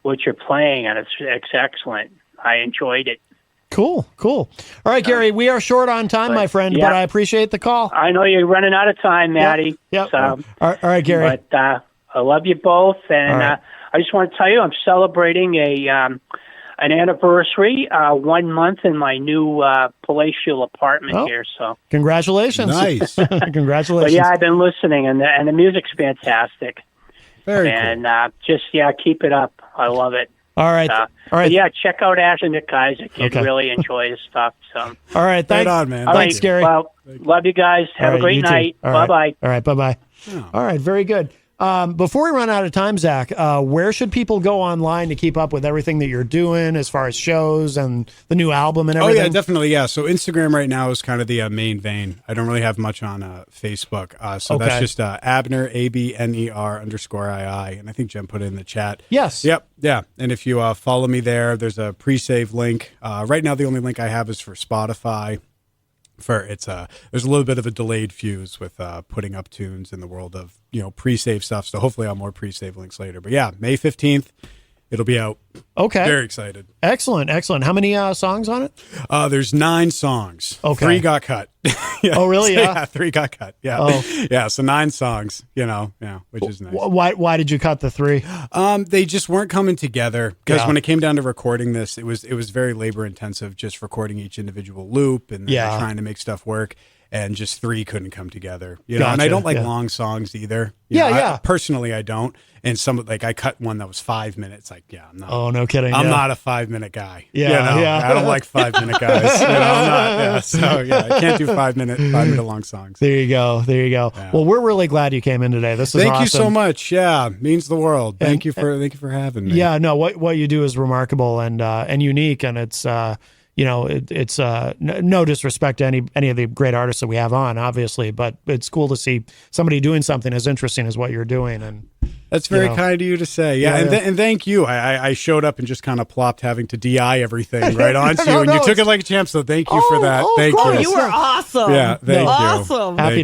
What you're playing, and it's excellent. I enjoyed it. Cool. All right, Gary, we are short on time, my friend, yeah. but I appreciate the call. I know you're running out of time, Maddie. Yep. So, All right, Gary. but I love you both, and All right. I just want to tell you I'm celebrating an anniversary, 1 month in my new palatial apartment Oh. here. So, Congratulations. Nice. Congratulations. but yeah, I've been listening, and the music's fantastic. Very And keep it up. I love it. All right. All All right. But yeah, check out Ashley McIsaac. You'd Okay. really enjoy his stuff. So, All right. Right Thanks. on, man. all Thanks, right, Gary. Well, love you guys. Have All a right, great you too. night. All Bye right. bye. All right. Bye-bye. All right. Very good. Before we run out of time, Zach, where should people go online to keep up with everything that you're doing as far as shows and the new album and Oh everything? yeah, definitely. Yeah. So Instagram right now is kind of the main vein. I don't really have much on Facebook. So Okay. that's just Abner ABNER_II, and I think Jen put it in the chat. Yes. Yep. Yeah. And if you follow me there, there's a pre-save link. Right now, the only link I have is for Spotify. There's a little bit of a delayed fuse with putting up tunes in the world of pre-save stuff. So hopefully I'll have more pre-save links later. But yeah, May 15th, it'll be out. Okay. Very excited. Excellent. How many songs on it? There's 9 songs. Okay. 3 got cut. Yeah. Oh, really? So, Yeah? 3 got cut. Yeah. Oh. Yeah. So 9 songs. Which is nice. Why did you cut the 3? They just weren't coming together because Yeah. when it came down to recording this, it was very labor intensive, just recording each individual loop and then Yeah. trying to make stuff work. And just 3 couldn't come together, And I Gotcha, don't like yeah. long songs either. Yeah. Personally, I don't. And I cut one that was 5 minutes. Like, yeah, I'm not. Oh, no kidding. I'm yeah. not a 5-minute guy. Yeah, yeah. I don't like 5-minute guys. I'm not. Yeah, so yeah, I can't do 5-minute long songs. There you go. Well, we're really glad you came in today. This is Thank awesome. you so much. Yeah, means the world. Thank you for having me. Yeah, no, what you do is remarkable and unique, and it's it's no disrespect to any of the great artists that we have on, obviously, but it's cool to see somebody doing something as interesting as what you're doing. And that's very kind of you to say. Yeah, and thank you. I showed up and just kind of plopped having to DI everything right onto you, and you took it like a champ. So thank you for that. Thank Oh, you. you were awesome. Yeah, thank you. Awesome. happy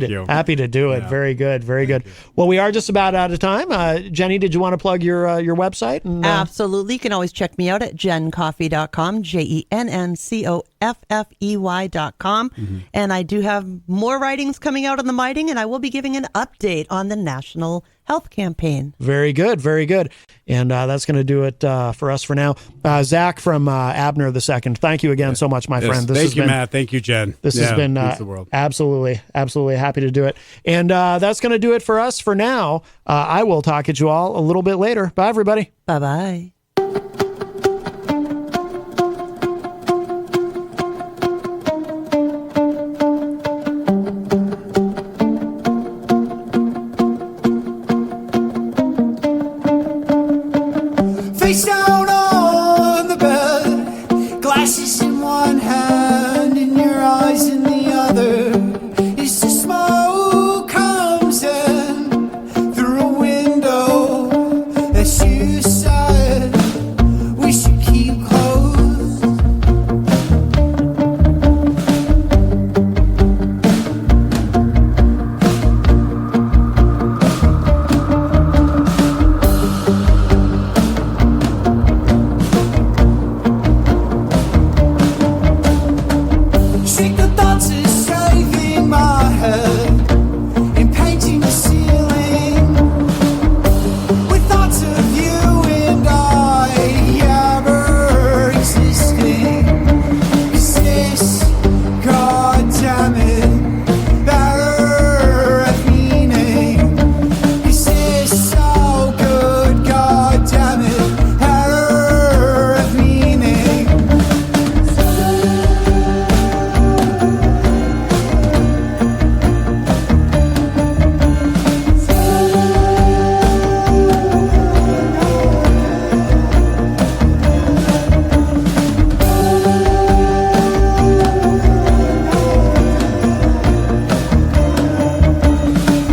to do it. Yeah. Very good, very good. Well, we are just about out of time. Jenny, did you want to plug your website? And, Absolutely. You can always check me out at jencoffee.com, JENNCOFFEE.com. FFEY.com. And I do have more writings coming out on the miting, and I will be giving an update on the National Health Campaign. Very good, very good. And that's going to do it for us for now. Zach from Abner the Second, thank you again so much, my friend. Thank you, Matt. Thank you, Jen. This has been absolutely happy to do it. And that's going to do it for us for now. I will talk at you all a little bit later. Bye, everybody. Bye-bye. Face down on the bed, glasses in one hand and your eyes in the other. As the smoke comes in through a window, as you said, we should keep close. Shake the thoughts of saving my head and painting the ceiling with thoughts of you and I ever existing. 'Cause this, goddammit, better at meaning. 'Cause this so good, goddammit, better at meaning.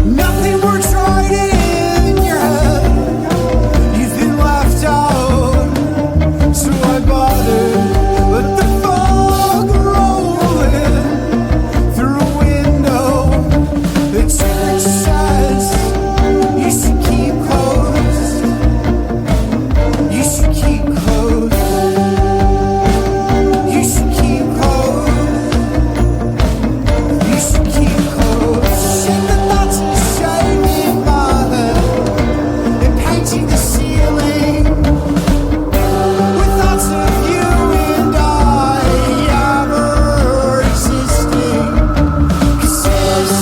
Nothing works right in your head. You've been left out, so I bother. Let the fog roll in through a window. The church says you should keep closed. You should keep closed. You should keep closed. You should keep close. Shake the thoughts of shaving my head and painting the ceiling with thoughts of you and I ever existing. 'Cause this,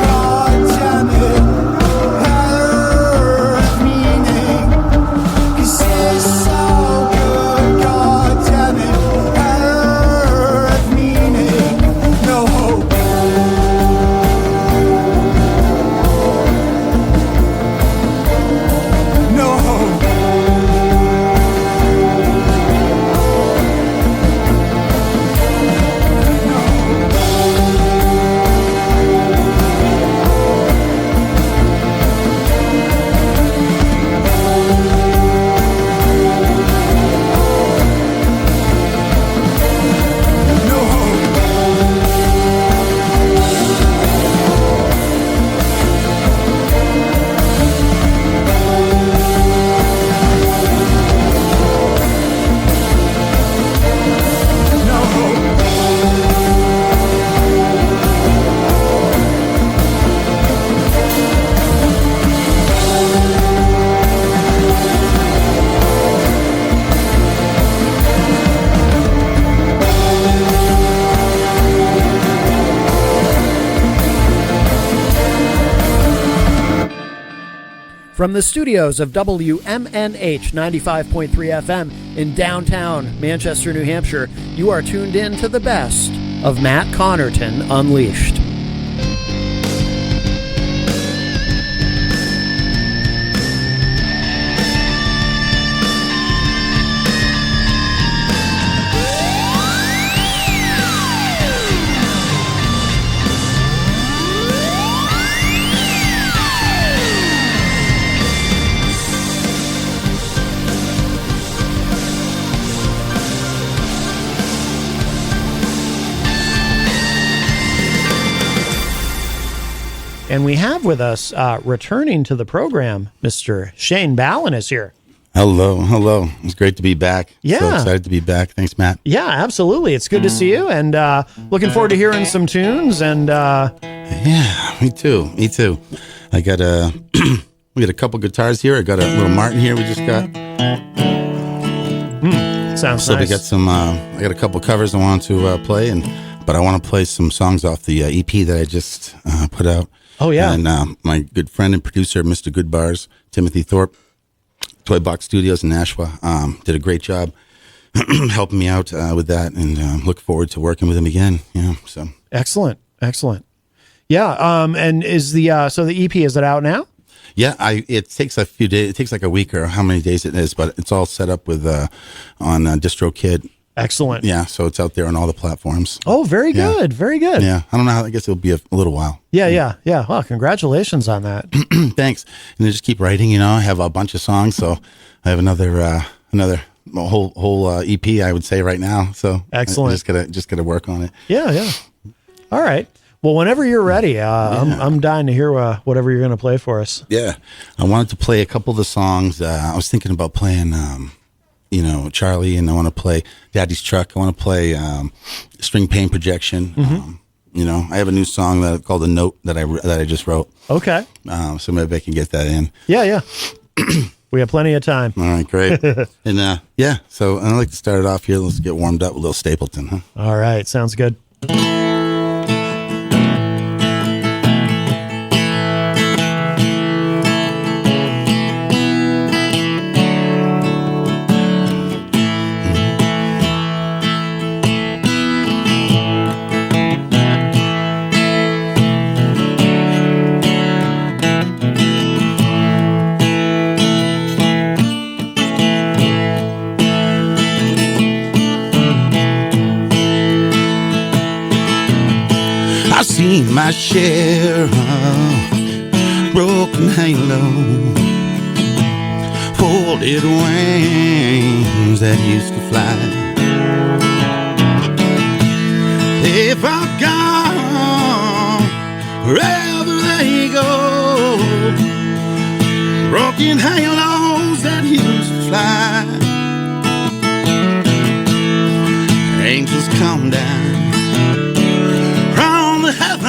goddammit, better at meaning. 'Cause this so good, goddammit, better at meaning. No hope. No hope. No hope. No hope. From the studios of WMNH 95.3 FM in downtown Manchester, New Hampshire, you are tuned in to the best of Matt Connarton Unleashed. And we have with us, returning to the program, Mr. Shane Ballin is here. Hello. It's great to be back. Yeah. So excited to be back. Thanks, Matt. Yeah, absolutely. It's good to see you, and looking forward to hearing some tunes. And Yeah, me too. I got we got a couple guitars here. I got a little Martin here we just got. sounds So nice. we got some, I got a couple covers I want to play, but I want to play some songs off the EP that I just put out. Oh, yeah. And my good friend and producer, Mr. Goodbars, Timothy Thorpe, Toy Box Studios in Nashua, did a great job helping me out with that, and look forward to working with him again. Yeah, so Excellent. Yeah. And is the so the EP, is it out now? yeah, it takes a few days. It takes like a week or how many days it is, but it's all set up with on DistroKid. Excellent. Yeah, so it's out there on all the platforms. Oh, very Yeah. good. Very good. Yeah, I don't know how. I guess it'll be a little while. Yeah. Well, congratulations on that. Thanks. And then just keep writing. I have a bunch of songs, so I have another whole EP. I would say right now. So Excellent. Just gotta work on it. Yeah. All right. Well, whenever you're ready, I'm dying to hear whatever you're going to play for us. Yeah, I wanted to play a couple of the songs. I was thinking about playing, Charlie, and I want to play Daddy's Truck. I want to play String Pain Projection. I have a new song called "A Note" that I just wrote. Okay. So maybe I can get that in. Yeah. We have plenty of time. All right, great. And so I'd like to start it off here. Let's get warmed up with a little Stapleton, huh? All right. Sounds good. I've seen my share of broken halo, folded wings that used to fly. They've all gone wherever they go, broken halos that used to fly. Angels come down from the heaven,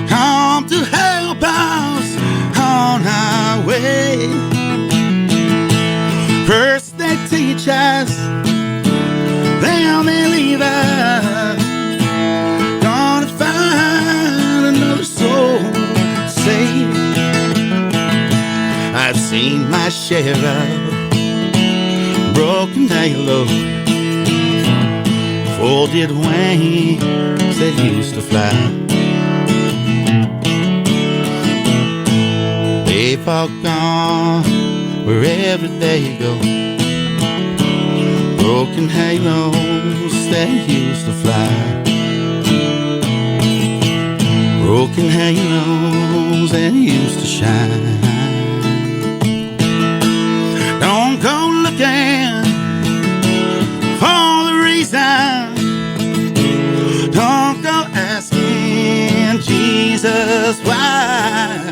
come to help us on our way. First they teach us, then they leave us, gonna find another soul to save. I've seen my share of broken halos, folded wings that used to fly. They've all gone wherever they go, broken halos that used to fly. Broken halos that used to shine. Don't go looking for the reason, don't go asking Jesus why.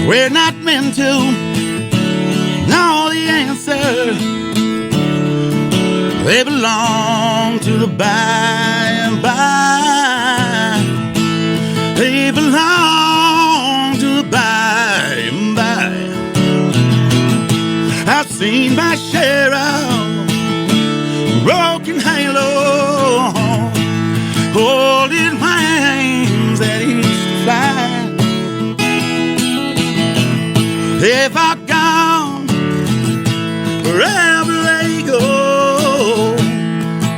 We're not meant to know the answer. They belong to the by and by. They belong to the by and by. I've seen my share of broken halo, holding wings that used to fly. They've all gone wherever they go,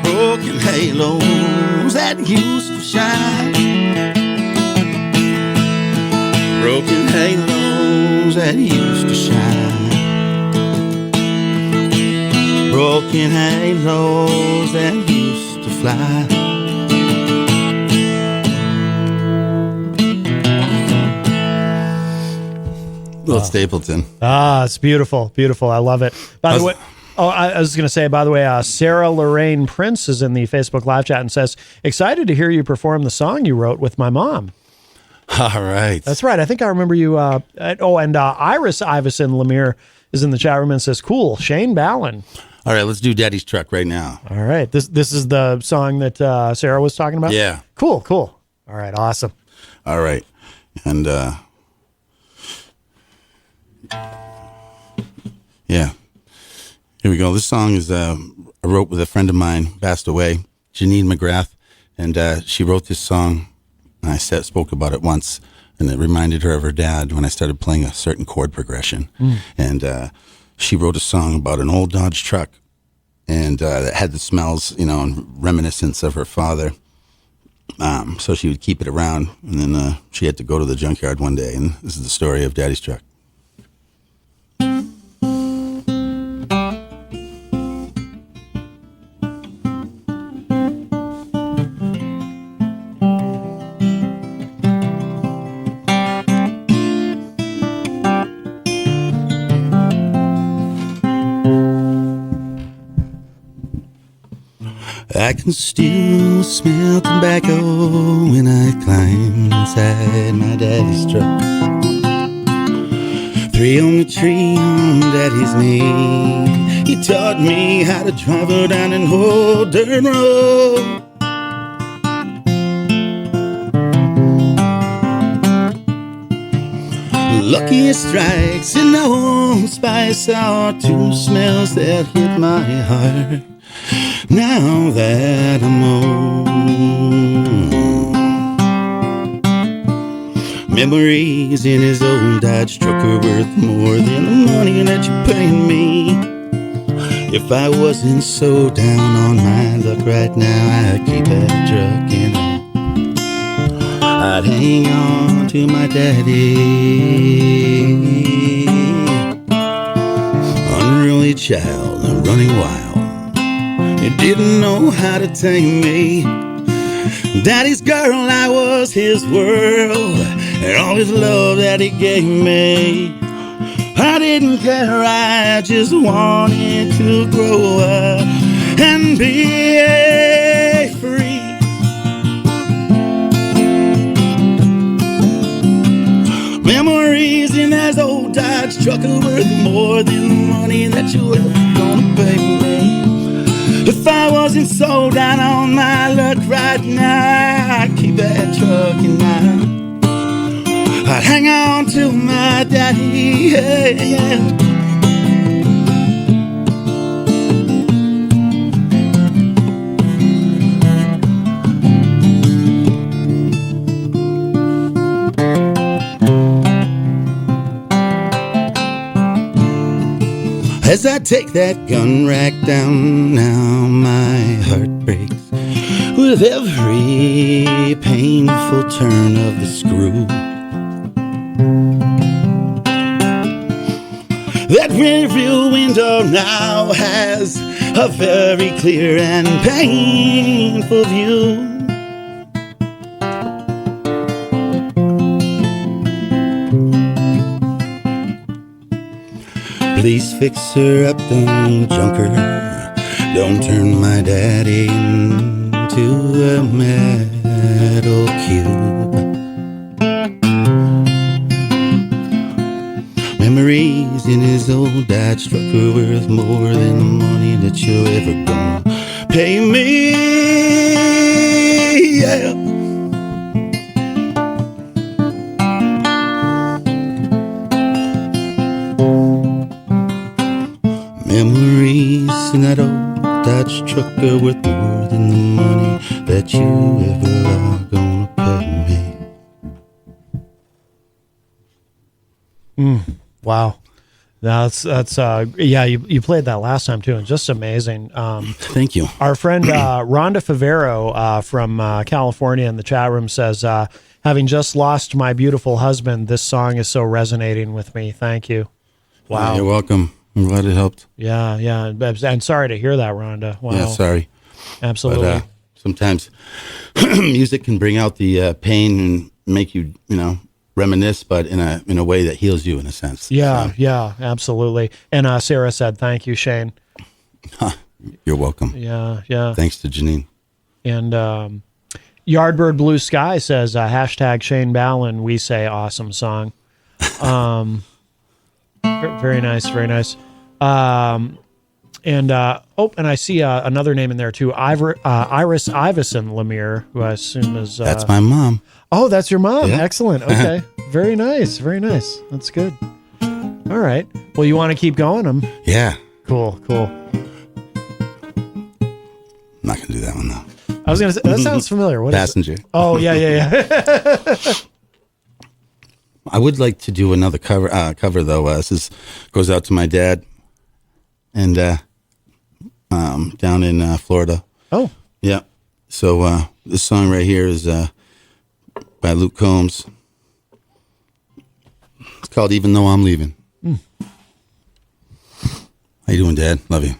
broken halos that used to shine. Broken halos that used to shine. Broken halos that used to fly. Little Stapleton. It's beautiful. I love it. By the way, I was going to say, by the way, Sarah Lorraine Prince is in the Facebook live chat and says, excited to hear you perform the song you wrote with my mom. All right. That's right. I think I remember you. Iris Iverson Lemire is in the chat room and says, "Cool, Shane Ballin." All right, let's do Daddy's Truck right now. All right. This is the song that Sarah was talking about? Yeah. Cool. All right. Awesome. All right. And yeah. Here we go. This song is I wrote with a friend of mine, passed away, Janine McGrath, and she wrote this song. And I spoke about it once, and it reminded her of her dad when I started playing a certain chord progression. And she wrote a song about an old Dodge truck, and that had the smells, and reminiscence of her father. So she would keep it around, and then she had to go to the junkyard one day, and this is the story of Daddy's truck. I can still smell tobacco when I climb inside my daddy's truck. 3 on the tree on daddy's knee. He taught me how to drive her down an old dirt road. Luckiest strikes in Old Spice are 2 smells that hit my heart. Now that I'm old, memories in his old Dodge truck are worth more than the money that you're paying me. If I wasn't so down on my luck right now, I'd keep that truck and I'd hang on to my daddy. Unruly child, running wild. He didn't know how to tame me. Daddy's girl, I was his world, and all his love that he gave me. I didn't care, I just wanted to grow up and be free. Memories in that old Dodge truck are worth more than the money that you ever gonna pay me. If I wasn't so down on my luck right now, I'd keep that truck and I'd hang on to my daddy. Yeah. As I take that gun rack down, now my heart breaks with every painful turn of the screw. That rearview window now has a very clear and painful view. Please fix her up, don't junk her. Don't turn my daddy into a metal cube. Memories in his old Dodge truck are worth more than the money that you're ever gonna pay me. Yeah. Memories in that old Dodge truck are worth more than the money that you ever are gonna pay me. Wow. That's yeah, you played that last time too, and just amazing. Thank you. Our friend Rhonda Favero from California in the chat room says, having just lost my beautiful husband, this song is so resonating with me. Thank you. Wow. You're welcome. I'm glad it helped. Yeah. And sorry to hear that, Rhonda. Wow. Yeah, sorry. Absolutely. But sometimes music can bring out the pain and make you, reminisce, but in a way that heals you in a sense. Yeah, So, yeah, absolutely. And Sarah said, thank you, Shane. you're welcome. Yeah. Thanks to Janine. And Yardbird Blue Sky says hashtag Shane Ballin. We say awesome song. Very nice, very nice. And I see another name in there too. Iris Iverson Lemire, who I assume is That's my mom. Oh, that's your mom. Yeah. Excellent. Okay. Very nice. Very nice. That's good. All right. Well, you want to keep going? Yeah. Cool. I'm not gonna do that one though. I was gonna say that sounds familiar. What is it? Passenger. Oh yeah. I would like to do another cover though. This goes out to my dad, and down in Florida. Oh. Yeah. So this song right here is by Luke Combs. It's called "Even Though I'm Leaving." How you doing, Dad? Love you.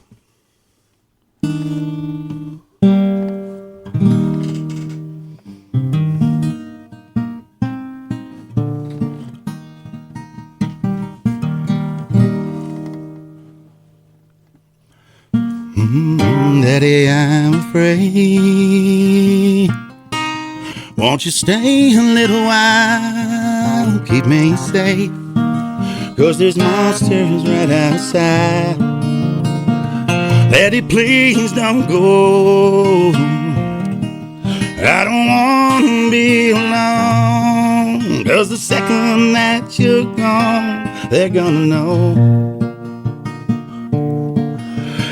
Daddy, I'm afraid. Won't you stay a little while? Keep me safe. 'Cause there's monsters right outside. Daddy, please don't go. I don't want to be alone. 'Cause the second that you're gone, they're gonna know.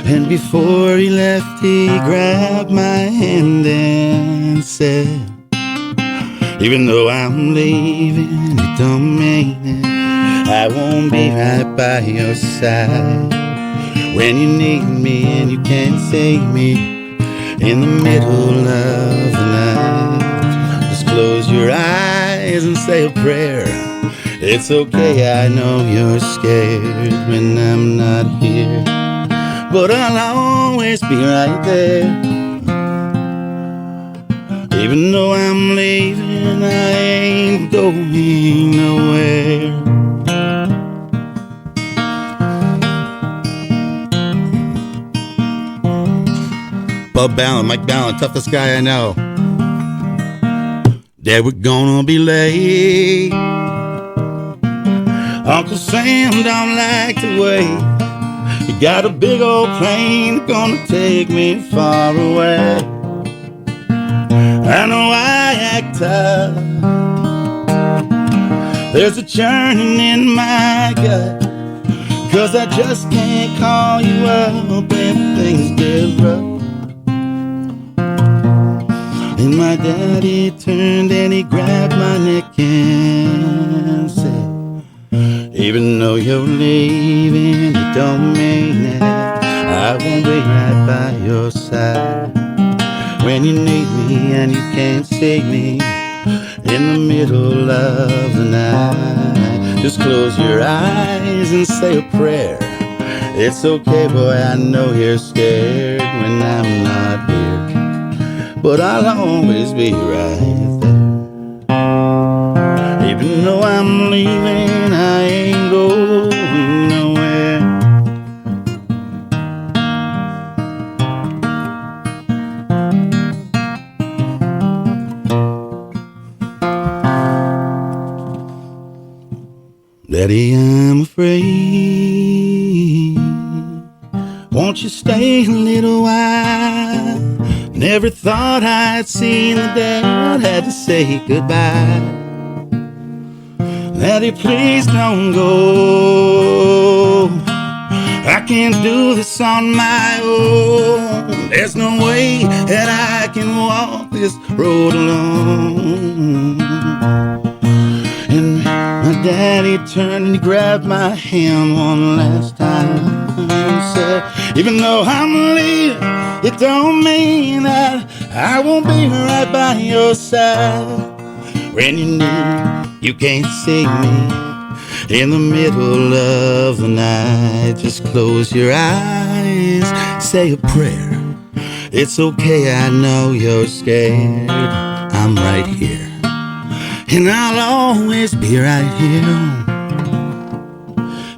And before he left, he grabbed my hand and said, even though I'm leaving, it don't mean it. I won't be right by your side when you need me and you can't save me in the middle of the night. Just close your eyes and say a prayer. It's okay, I know you're scared when I'm not here, but I'll always be right there. Even though I'm leaving, I ain't going nowhere. Bob Ballin, Mike Ballin, toughest guy I know. Dad, we're gonna be late. Uncle Sam don't like to wait. He got a big old plane gonna take me far away. I know I act tough. There's a churning in my gut, 'cause I just can't call you up when things get rough. And my daddy turned and he grabbed my neck and said, even though you're leaving, it don't mean that I won't be right by your side when you need me and you can't save me in the middle of the night. Just close your eyes and say a prayer. It's okay, boy, I know you're scared when I'm not here, but I'll always be right there. Even though I'm leaving, I ain't going nowhere. Daddy, I'm afraid. Won't you stay a little while? Never thought I'd see the day I'd had to say goodbye. Daddy, please don't go. I can't do this on my own. There's no way that I can walk this road alone. And my daddy turned and he grabbed my hand one last time and said, even though I'm leaving, it don't mean that I won't be right by your side when you need, you can't see me in the middle of the night. Just close your eyes, say a prayer. It's okay, I know you're scared. I'm right here, and I'll always be right here.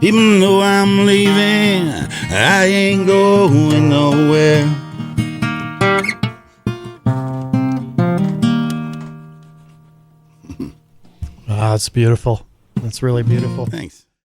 Even though I'm leaving, I ain't going nowhere. It's beautiful. That's really beautiful. Thanks.